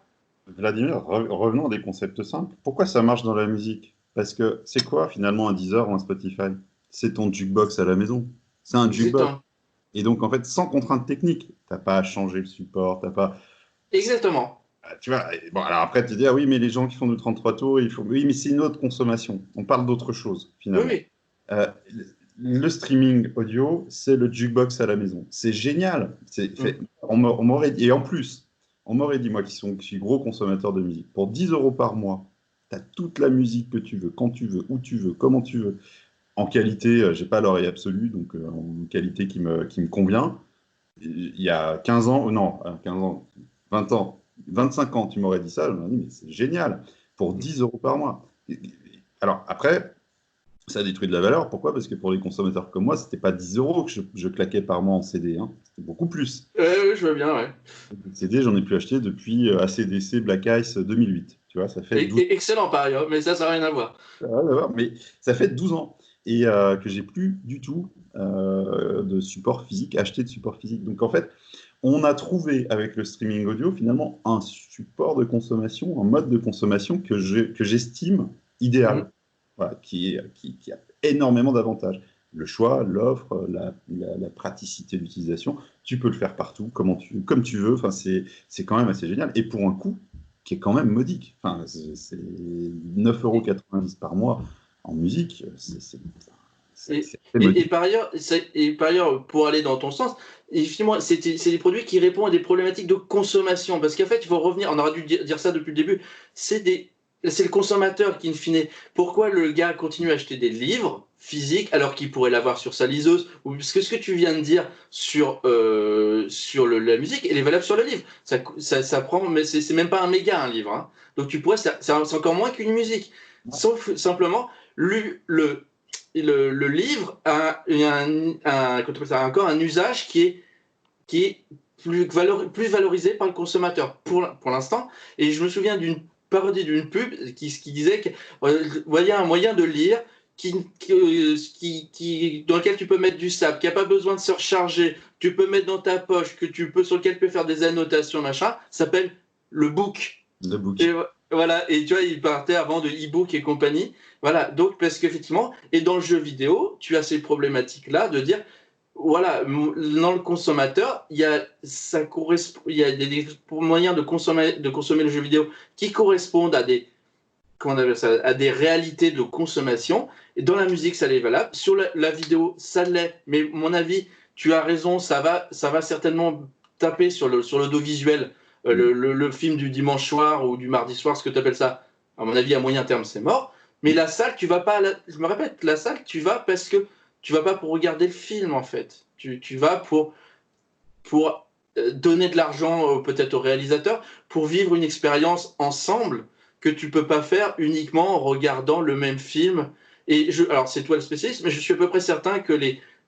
Vladimir, revenons à des concepts simples. Pourquoi ça marche dans la musique? Parce que c'est quoi finalement un Deezer ou un Spotify? C'est ton jukebox à la maison. C'est un jukebox. Et donc, en fait, sans contrainte technique, tu n'as pas à changer le support, t'as pas. Exactement. Tu vois, bon, alors après, tu dis, ah oui, mais les gens qui font du 33 tours, il faut. Oui, mais c'est une autre consommation. On parle d'autre chose, finalement. Oui. Le streaming audio, c'est le jukebox à la maison. C'est génial. On m'aurait dit, et en plus, on m'aurait dit, moi qui suis gros consommateur de musique, pour 10 € par mois, tu as toute la musique que tu veux, quand tu veux, où tu veux, comment tu veux. En qualité, j'ai pas l'oreille absolue, donc en qualité qui me convient. Il y a 15 ans, non, 15 ans, 20 ans, 25 ans, tu m'aurais dit ça, je me dit, mais c'est génial, pour 10 € par mois. Alors après, ça détruit de la valeur. Pourquoi? Parce que pour les consommateurs comme moi, c'était pas 10 € que je claquais par mois en CD, hein. C'était beaucoup plus. Oui, je veux bien, ouais. CD, j'en ai plus acheté depuis ACDC Black Ice 2008. Tu vois, ça fait 12 ans. Excellent par ailleurs, mais ça n'a rien à voir. Mais ça fait 12 ans. Et que j'ai plus du tout de support physique, acheté de support physique. Donc en fait, on a trouvé avec le streaming audio finalement un support de consommation, un mode de consommation que j'estime idéal, voilà, qui a énormément d'avantages. Le choix, l'offre, la praticité d'utilisation, tu peux le faire partout, comme tu veux. Enfin, c'est quand même assez génial. Et pour un coût qui est quand même modique. Enfin, c'est 9,90 € par mois en musique, c'est Et par ailleurs, pour aller dans ton sens, et finalement, c'est des produits qui répondent à des problématiques de consommation. Parce qu'en fait, il faut revenir, on aurait dû dire ça depuis le début, c'est le consommateur qui, in fine, pourquoi le gars continue à acheter des livres physiques alors qu'il pourrait l'avoir sur sa liseuse, ou parce que ce que tu viens de dire sur la musique, elle est valable sur le livre. Ça prend, mais c'est même pas un méga un livre. Hein. Donc tu pourrais, c'est encore moins qu'une musique. Sauf simplement le livre a encore un usage qui est plus valorisé par le consommateur pour l'instant. Et je me souviens d'une parodie d'une pub qui disait que il y a un moyen de lire dans lequel tu peux mettre du sable, qui n'a pas besoin de se recharger, tu peux mettre dans ta poche, sur lequel tu peux faire des annotations, machin, s'appelle le book. Le book. Et voilà, et tu vois, il partait avant de e-book et compagnie. Voilà, donc parce qu'effectivement, et dans le jeu vidéo, tu as ces problématiques-là de dire, voilà, dans le consommateur, il y a des moyens de consommer le jeu vidéo qui correspondent à des réalités de consommation. Et dans la musique, ça l'est valable. Sur la vidéo, ça l'est. Mais à mon avis, tu as raison, ça va certainement taper sur l'audiovisuel. Le film du dimanche soir ou du mardi soir, ce que tu appelles ça, à mon avis, à moyen terme, c'est mort. Mais la salle, tu vas pas. Je me répète, la salle, tu vas parce que tu vas pas pour regarder le film, en fait. Tu vas pour donner de l'argent peut-être au réalisateur, pour vivre une expérience ensemble que tu peux pas faire uniquement en regardant le même film. Alors, c'est toi le spécialiste, mais je suis à peu près certain que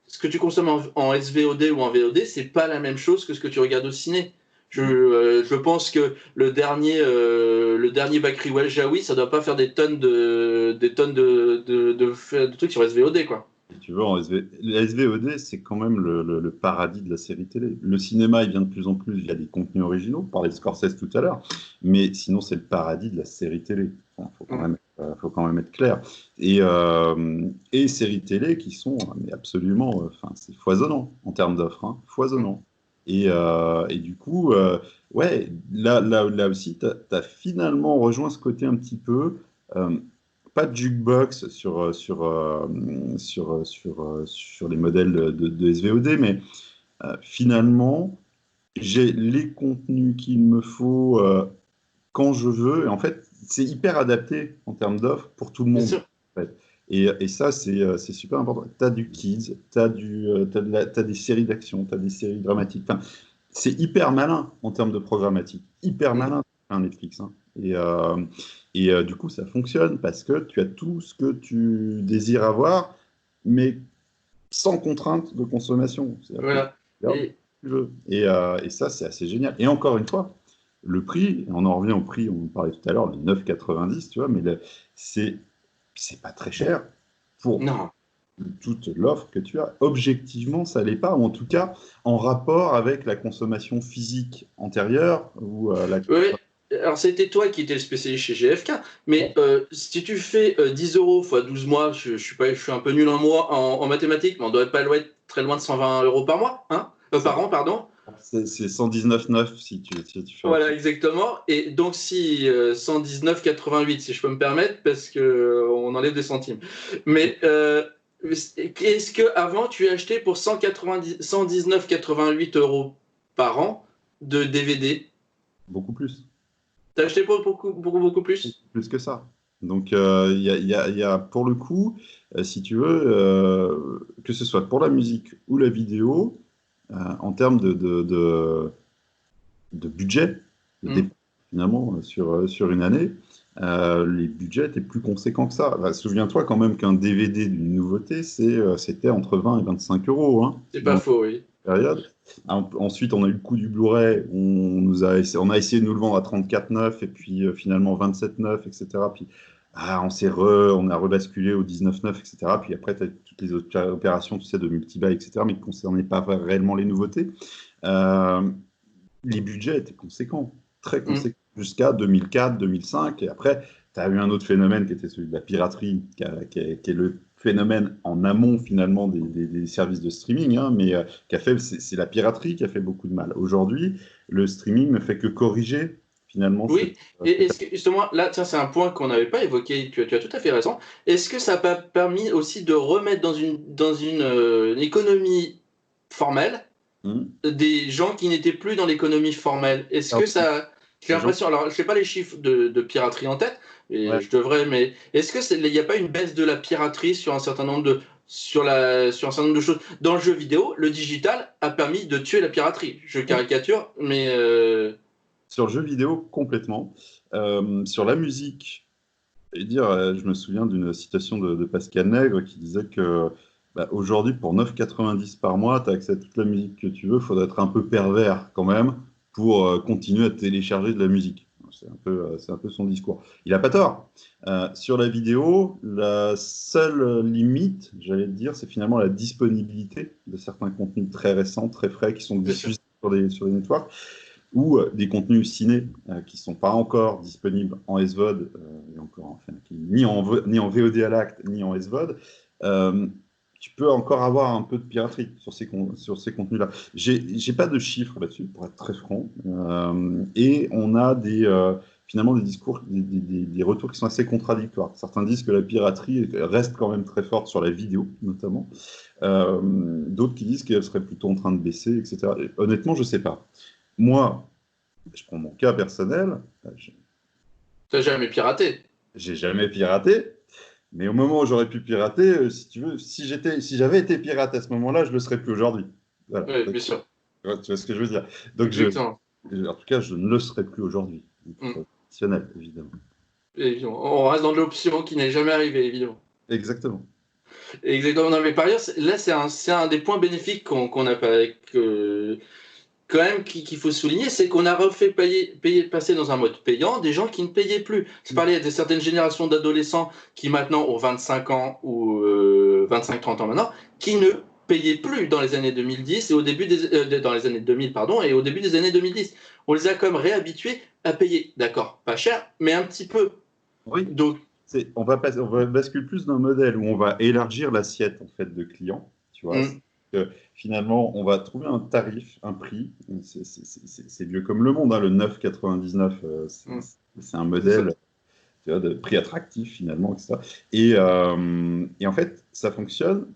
ce que tu consommes en SVOD ou en VOD, c'est pas la même chose que ce que tu regardes au ciné. Je pense que le dernier Bakri Jaoui, ça doit pas faire des tonnes de trucs sur SVOD, quoi. Tu vois, la SVOD, c'est quand même le paradis de la série télé. Le cinéma, il vient de plus en plus via des contenus originaux, on parlait de Scorsese tout à l'heure, mais sinon, c'est le paradis de la série télé. Il faut quand même être clair. Et séries télé qui sont mais absolument, c'est foisonnant en termes d'offres, hein, foisonnant. Et du coup, ouais, là aussi, tu as finalement rejoint ce côté un petit peu. Pas de jukebox sur les modèles de SVOD, mais finalement, j'ai les contenus qu'il me faut quand je veux. Et en fait, c'est hyper adapté en termes d'offres pour tout le monde. En fait. Et ça, c'est super important. Tu as du kids, tu as des séries d'action, tu as des séries dramatiques. Enfin, c'est hyper malin en termes de programmatique. Hyper malin, Netflix. Hein. Et du coup, ça fonctionne parce que tu as tout ce que tu désires avoir, mais sans contrainte de consommation. Voilà. Et ça, c'est assez génial. Et encore une fois, le prix, on en revient au prix, on parlait tout à l'heure, le 9,90, tu vois, mais c'est pas très cher pour toute l'offre que tu as. Objectivement, ça l'est pas, ou en tout cas, en rapport avec la consommation physique antérieure. Oui, alors c'était toi qui étais le spécialiste chez GFK, mais si tu fais 10 euros x 12 mois, je suis un peu nul en mathématiques, mais on ne doit pas être très loin de 120 euros par mois, hein par an, pardon. C'est 119,9 si tu fais. Voilà, exactement. Et donc, si 119,88, si je peux me permettre, parce qu'on enlève des centimes. Mais est-ce qu'avant, tu achetais pour 119,88 euros par an de DVD? Beaucoup plus. T'as acheté pour beaucoup plus? Plus que ça. Donc, il y a, pour le coup, si tu veux, que ce soit pour la musique ou la vidéo, en termes de budget, finalement, sur une année, les budgets étaient plus conséquents que ça. Bah, souviens-toi quand même qu'un DVD d'une nouveauté, c'était entre 20 et 25 euros. Hein, c'est pas faux, oui. Période. Ensuite, on a eu le coup du Blu-ray. On a essayé de nous le vendre à 34,9 et puis finalement 27,9, etc. Puis on a rebasculé au 19,9, etc. Puis après, tu as toutes les autres opérations, tu sais, de multi-buy, etc., mais qui ne concernaient pas réellement les nouveautés. Les budgets étaient conséquents, très conséquents, jusqu'à 2004, 2005. Et après, tu as eu un autre phénomène qui était celui de la piraterie, qui est le phénomène en amont finalement des services de streaming, hein, mais c'est la piraterie qui a fait beaucoup de mal. Aujourd'hui, le streaming ne fait que corriger finalement, Oui, et est-ce que justement, là, tiens, c'est un point qu'on n'avait pas évoqué, tu as tout à fait raison. Est-ce que ça n'a pas permis aussi de remettre dans une économie formelle Hmm. des gens qui n'étaient plus dans l'économie formelle? Est-ce Alors, que ça. J'ai les gens, l'impression, alors je n'ai pas les chiffres de piraterie en tête, et ouais. je devrais, mais est-ce qu'il n'y a pas une baisse de la piraterie sur un certain nombre sur un certain nombre de choses? Dans le jeu vidéo, le digital a permis de tuer la piraterie. Je caricature, mais. Sur le jeu vidéo, complètement. Sur la musique, et dire, je me souviens d'une citation de Pascal Nègre qui disait que bah, aujourd'hui, pour 9,90 par mois, tu as accès à toute la musique que tu veux. Il faudrait être un peu pervers quand même pour continuer à télécharger de la musique. C'est un peu son discours. Il n'a pas tort. Sur la vidéo, la seule limite, j'allais te dire, c'est finalement la disponibilité de certains contenus très récents, très frais, qui sont Bien sûr. diffusés sur les networks ou des contenus ciné qui ne sont pas encore disponibles en SVOD, ni en VOD à l'acte, ni en SVOD, tu peux encore avoir un peu de piraterie sur ces contenus-là. J'ai pas de chiffres là-dessus, pour être très franc, et on a finalement des discours, des retours qui sont assez contradictoires. Certains disent que la piraterie reste quand même très forte sur la vidéo, notamment. D'autres qui disent qu'elle serait plutôt en train de baisser, etc. Et honnêtement, je sais pas. Moi, je prends mon cas personnel, T'as jamais piraté. j'ai jamais piraté, mais au moment où j'aurais pu pirater, si tu veux, si j'avais été pirate à ce moment-là, je le serais plus aujourd'hui. Voilà. Oui, bien sûr. Tu vois ce que je veux dire. Donc, Exactement. en tout cas, je ne le serais plus aujourd'hui. Mm. Professionnel, évidemment. Évidemment. On reste dans l'option qui n'est jamais arrivée, évidemment. Exactement. Exactement. Non, mais par ailleurs, là, c'est un des points bénéfiques qu'on a pas, quand même qu'il faut souligner, c'est qu'on a refait passer dans un mode payant des gens qui ne payaient plus. Je parlais de certaines générations d'adolescents qui maintenant ont 25 ans ou 25-30 ans maintenant, qui ne payaient plus dans les années 2010 et dans les années 2000, pardon, et au début des années 2010. On les a comme réhabitués à payer, d'accord, pas cher, mais un petit peu. Oui. Donc, On va basculer plus d'un modèle où on va élargir l'assiette en fait de clients, tu vois. Finalement, on va trouver un tarif, un prix. C'est vieux comme le monde, hein, le 9,99, c'est un modèle, tu vois, de prix attractif finalement, etc. Et en fait, ça fonctionne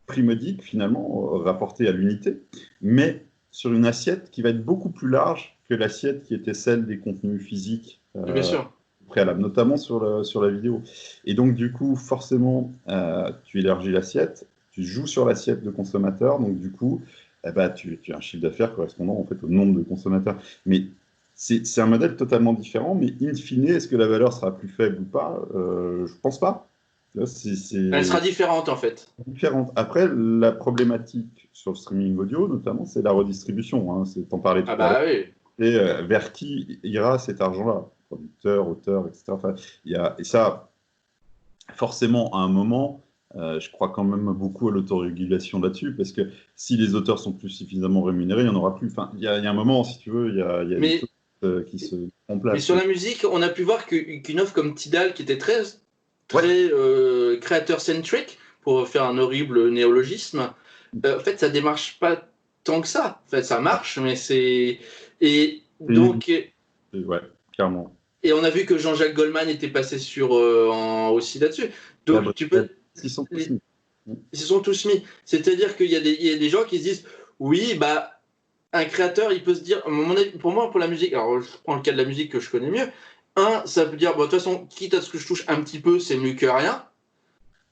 prix modique finalement rapporté à l'unité, mais sur une assiette qui va être beaucoup plus large que l'assiette qui était celle des contenus physiques bien sûr. préalables, notamment sur la vidéo. Et donc du coup, forcément, tu élargis l'assiette, tu joues sur l'assiette de consommateurs, donc du coup, tu as un chiffre d'affaires correspondant en fait au nombre de consommateurs. Mais c'est un modèle totalement différent, mais in fine, est-ce que la valeur sera plus faible ou pas? Je pense pas. Là, Elle sera différente en fait. différente. Après, la problématique sur le streaming audio, notamment, c'est la redistribution. Hein. T'en parlais Ah tout à l'heure. bah oui. Et vers qui ira cet argent-là? Producteurs, auteurs, etc. Enfin, et ça, forcément, à un moment, je crois quand même beaucoup à l'autorégulation là-dessus, parce que si les auteurs sont plus suffisamment rémunérés, il n'y en aura plus. Enfin, il y a un moment, si tu veux, il y a des Mais, choses qui se mettent en mais place. sur la musique, on a pu voir qu'une offre comme Tidal, qui était très, Ouais. très créateur-centric, pour faire un horrible néologisme, en fait, ça démarche pas tant que ça. En fait, ça marche, mais c'est. Et donc, Ouais, clairement. et on a vu que Jean-Jacques Goldman était passé aussi là-dessus. Donc, tu peux. Gabriel, ils sont tous mis. Ils se sont tous mis. C'est-à-dire qu'il y a des gens qui se disent oui, bah, un créateur, il peut se dire, pour moi, pour la musique, alors je prends le cas de la musique que je connais mieux, ça peut dire, bon, de toute façon, quitte à ce que je touche un petit peu, c'est mieux que rien.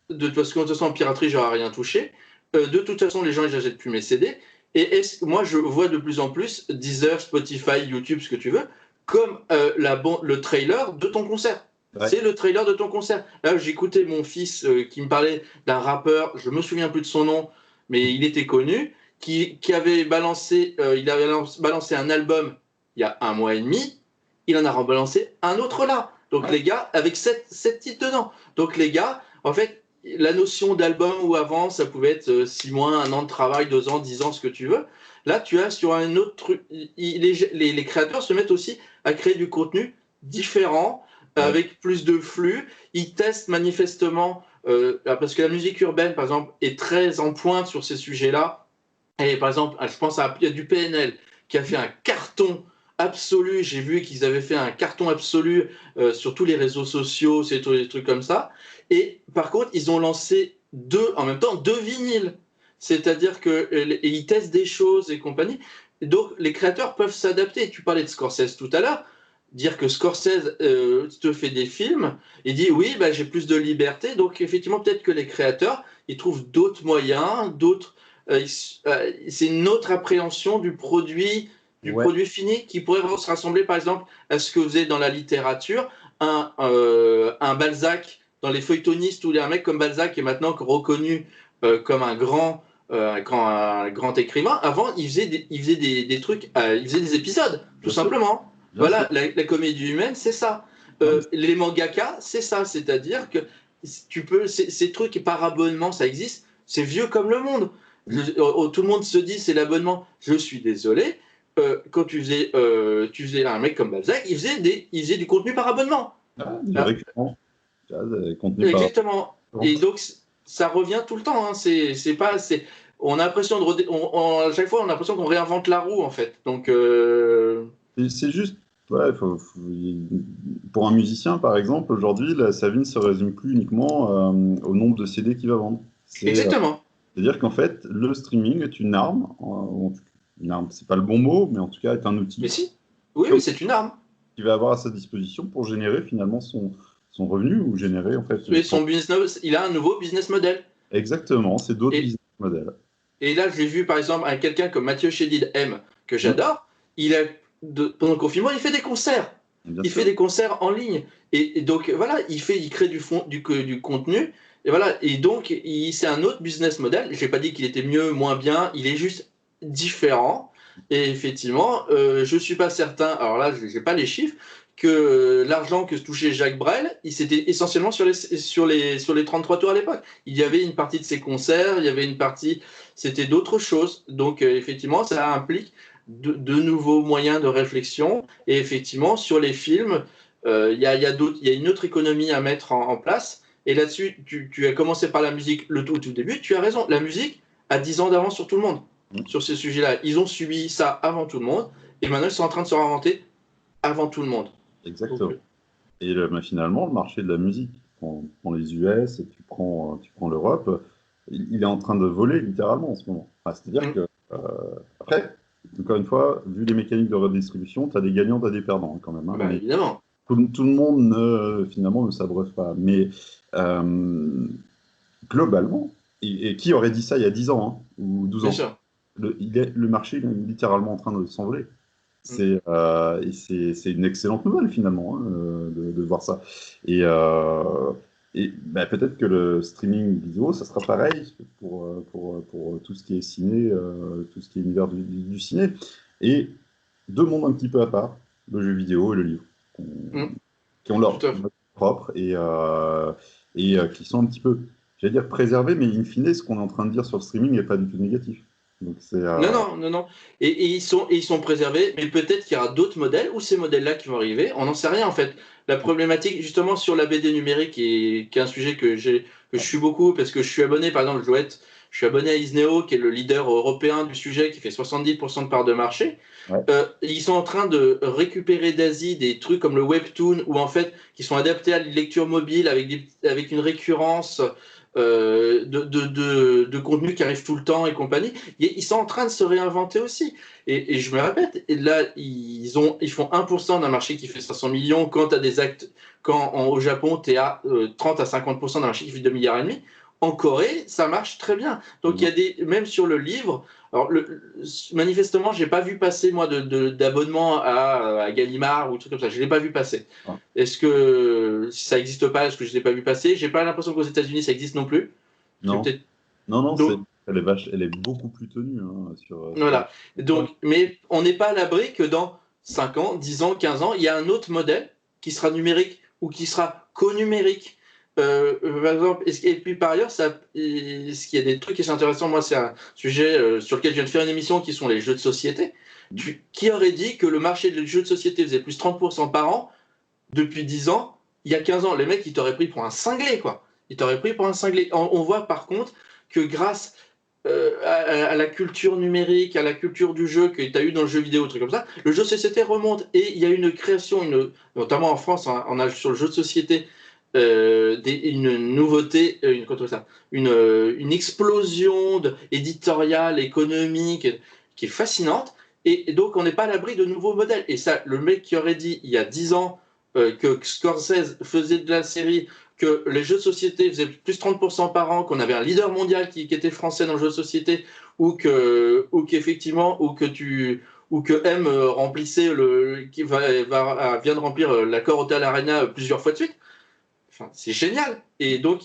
Parce que de toute façon, en piraterie, j'aurais rien touché. De toute façon, les gens, ils n'achètent plus mes CD. Et moi, je vois de plus en plus Deezer, Spotify, YouTube, ce que tu veux, comme le trailer de ton concert. Ouais. C'est le trailer de ton concert. Là, j'écoutais mon fils qui me parlait d'un rappeur, je me souviens plus de son nom, mais il était connu, qui avait balancé, un album il y a un mois et demi, il en a rebalancé un autre là. Donc Ouais. les gars, avec 7 titres dedans. Donc les gars, en fait, la notion d'album où avant, ça pouvait être 6 mois, 1 an de travail, 2 ans, 10 ans, ce que tu veux. Là, tu as sur un autre truc. Les créateurs se mettent aussi à créer du contenu différent, Ouais. avec plus de flux. Ils testent manifestement, parce que la musique urbaine, par exemple, est très en pointe sur ces sujets-là. Et par exemple, je pense il y a du PNL qui a fait un carton absolu. J'ai vu qu'ils avaient fait un carton absolu sur tous les réseaux sociaux, c'est tous les trucs comme ça. Et par contre, ils ont lancé en même temps deux vinyles. C'est-à-dire qu'ils testent des choses et compagnie. Donc, les créateurs peuvent s'adapter. Tu parlais de Scorsese tout à l'heure. Dire que Scorsese te fait des films et dit oui, bah, j'ai plus de liberté. Donc, effectivement, peut-être que les créateurs, ils trouvent d'autres moyens, c'est une autre appréhension du Ouais, produit fini qui pourrait se rassembler, par exemple, à ce que vous avez dans la littérature, un Balzac dans les feuilletonistes ou un mec comme Balzac qui est maintenant reconnu comme un grand écrivain. Avant, il faisait des trucs, il faisait des épisodes, tout bien sûr, simplement. bien sûr. Voilà, la comédie humaine, c'est ça. Non, mais Les mangaka, c'est ça. C'est-à-dire que ces trucs par abonnement, ça existe. C'est vieux comme le monde. Tout le monde se dit c'est l'abonnement. Je suis désolé. Quand tu faisais un mec comme Balzac, il faisait du contenu par abonnement. du Hein. récurrent, tu vois, contenu par Exactement. Et donc, ça revient tout le temps. Hein. C'est pas, c'est, on a l'impression à chaque fois, on a l'impression qu'on réinvente la roue, en fait. Donc, C'est juste, ouais, pour un musicien, par exemple, aujourd'hui, sa vie ne se résume plus uniquement au nombre de CD qu'il va vendre. exactement. C'est-à-dire qu'en fait, le streaming est une arme, une arme, c'est pas le bon mot, mais en tout cas est un Mais outil si, oui, oui, comme c'est une arme. qu'il va avoir à sa disposition pour générer finalement son revenu ou générer en fait. Et son business, il a un nouveau business model. Exactement, c'est d'autres Et, business models. et là, j'ai vu, par exemple, quelqu'un comme Mathieu Chédid M, que Mm, j'adore, pendant le confinement, il fait des concerts. bien Il fait sûr. des concerts en ligne. Et donc, voilà, il crée du contenu. Et voilà. Et donc, c'est un autre business model. Je n'ai pas dit qu'il était mieux, moins bien. Il est juste différent. Et effectivement, je ne suis pas certain, alors là, je n'ai pas les chiffres, que l'argent que touchait Jacques Brel, c'était essentiellement sur les 33 tours à l'époque. Il y avait une partie de ses concerts, il y avait une partie, c'était d'autres choses. Donc, effectivement, ça implique de nouveaux moyens de réflexion. Et effectivement, sur les films, il y a une autre économie à mettre en place. Et là-dessus, tu as commencé par la musique le tout début. Tu as raison, la musique a 10 ans d'avance sur tout le monde, Mm, sur ces sujets-là. Ils ont subi ça avant tout le monde. Et maintenant, ils sont en train de se réinventer avant tout le monde. Donc, exactement. Et mais finalement, le marché de la musique, prends les US et tu prends l'Europe, il est en train de voler littéralement en ce moment. Enfin, c'est-à-dire que, après, encore une fois, vu les mécaniques de redistribution, tu as des gagnants, tu as des perdants hein, quand même. Hein, bah, mais évidemment, tout le monde finalement ne s'abreuve pas. Mais globalement, et qui aurait dit ça il y a 10 ans hein, ou 12 bien ans? sûr. Le marché il est littéralement en train de s'envoler. Mm. C'est une excellente nouvelle finalement hein, de voir ça. Et, bah, peut-être que le streaming vidéo, ça sera pareil pour tout ce qui est ciné, tout ce qui est univers du ciné. Et deux mondes un petit peu à part, le jeu vidéo et le livre, Mm. qui ont Tout leur à fait. mode propre et qui sont un petit peu, j'allais dire préservés, mais in fine, ce qu'on est en train de dire sur le streaming n'est pas du tout négatif. Donc c'est Non, non, non, non. Et ils sont préservés, mais peut-être qu'il y aura d'autres modèles ou ces modèles-là qui vont arriver. On n'en sait rien en fait. La problématique, justement, sur la BD numérique, qui est un sujet que je suis beaucoup parce que je suis abonné, par exemple, je suis abonné à Isneo, qui est le leader européen du sujet, qui fait 70% de part de marché. ouais, Ils sont en train de récupérer d'Asie des trucs comme le webtoon, ou en fait, qui sont adaptés à la lecture mobile avec une récurrence de contenu qui arrive tout le temps et compagnie. Ils sont en train de se réinventer aussi. Et je me répète, et là, ils font 1% d'un marché qui fait 500 millions quand, au Japon, tu es à 30 à 50% d'un marché qui fait 2,5 milliards. En Corée, ça marche très bien. Donc, même sur le livre, alors, manifestement, j'ai pas vu passer, moi, d'abonnement à Gallimard ou truc comme ça. Je l'ai pas vu passer. ouais. Est-ce que ça n'existe pas? Est-ce que je l'ai pas vu passer? J'ai pas l'impression qu'aux États-Unis, ça existe non plus. C'est Non, peut-être. non, non, Donc, elle est beaucoup plus tenue hein, sur voilà. Donc, mais on n'est pas à l'abri que dans 5 ans, 10 ans, 15 ans, il y a un autre modèle qui sera numérique ou qui sera co-numérique. Par exemple, et puis par ailleurs, ce qu'il y a des trucs qui sont intéressants, moi, c'est un sujet sur lequel je viens de faire une émission qui sont les jeux de société. Qui aurait dit que le marché des jeux de société faisait plus 30% par an depuis 10 ans? Il y a 15 ans, les mecs, ils t'auraient pris pour un cinglé, quoi. Ils t'auraient pris pour un cinglé. On voit par contre que grâce à la culture numérique, à la culture du jeu que tu as eu dans le jeu vidéo, truc comme ça, le jeu de société remonte. Et il y a une création, notamment en France, hein, on a sur le jeu de société une nouveauté, une explosion éditoriale, économique, qui est fascinante. Et donc, on n'est pas à l'abri de nouveaux modèles. Et ça, le mec qui aurait dit il y a 10 ans que Scorsese faisait de la série, que les jeux de société faisaient plus 30% par an, qu'on avait un leader mondial qui était français dans le jeu de société, ou qu'effectivement, ou que M remplissait vient de remplir l'accord Hotel Arena plusieurs fois de suite. Enfin, c'est génial. Et donc,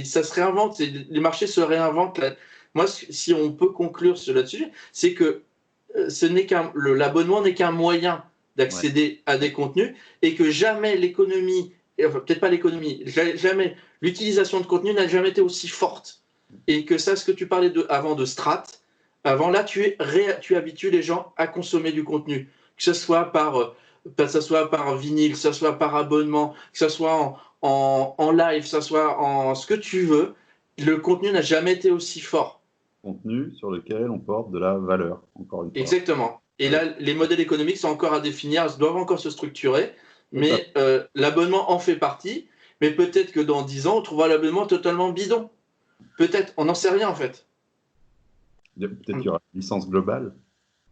ça se réinvente, les marchés se réinventent. Moi, si on peut conclure sur là-dessus, c'est que l'abonnement n'est qu'un moyen d'accéder à des contenus et que jamais l'économie, enfin peut-être pas l'économie, jamais l'utilisation de contenu n'a jamais été aussi forte. Et que ça, ce que tu parlais avant de strat, avant là, tu habitues les gens à consommer du contenu, que ce soit par vinyle, que ce soit par abonnement, que ce soit en live, que ce soit en ce que tu veux, le contenu n'a jamais été aussi fort. Contenu sur lequel on porte de la valeur, encore une fois. Exactement. Et là, les modèles économiques sont encore à définir, doivent encore se structurer, mais l'abonnement en fait partie. Mais peut-être que dans 10 ans, on trouvera l'abonnement totalement bidon. Peut-être, on n'en sait rien en fait. Peut-être qu'il y aura une licence globale.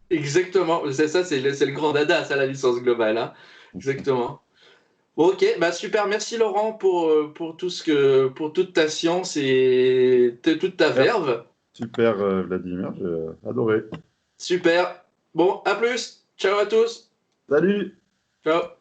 Exactement, c'est ça, c'est le grand dada, ça, la licence globale. Hein. Exactement. Ok, bah super, merci Laurent pour pour toute ta science et toute ta verve. Super Vladimir, j'ai adoré. Super. Bon, à plus. Ciao à tous. Salut! Ciao.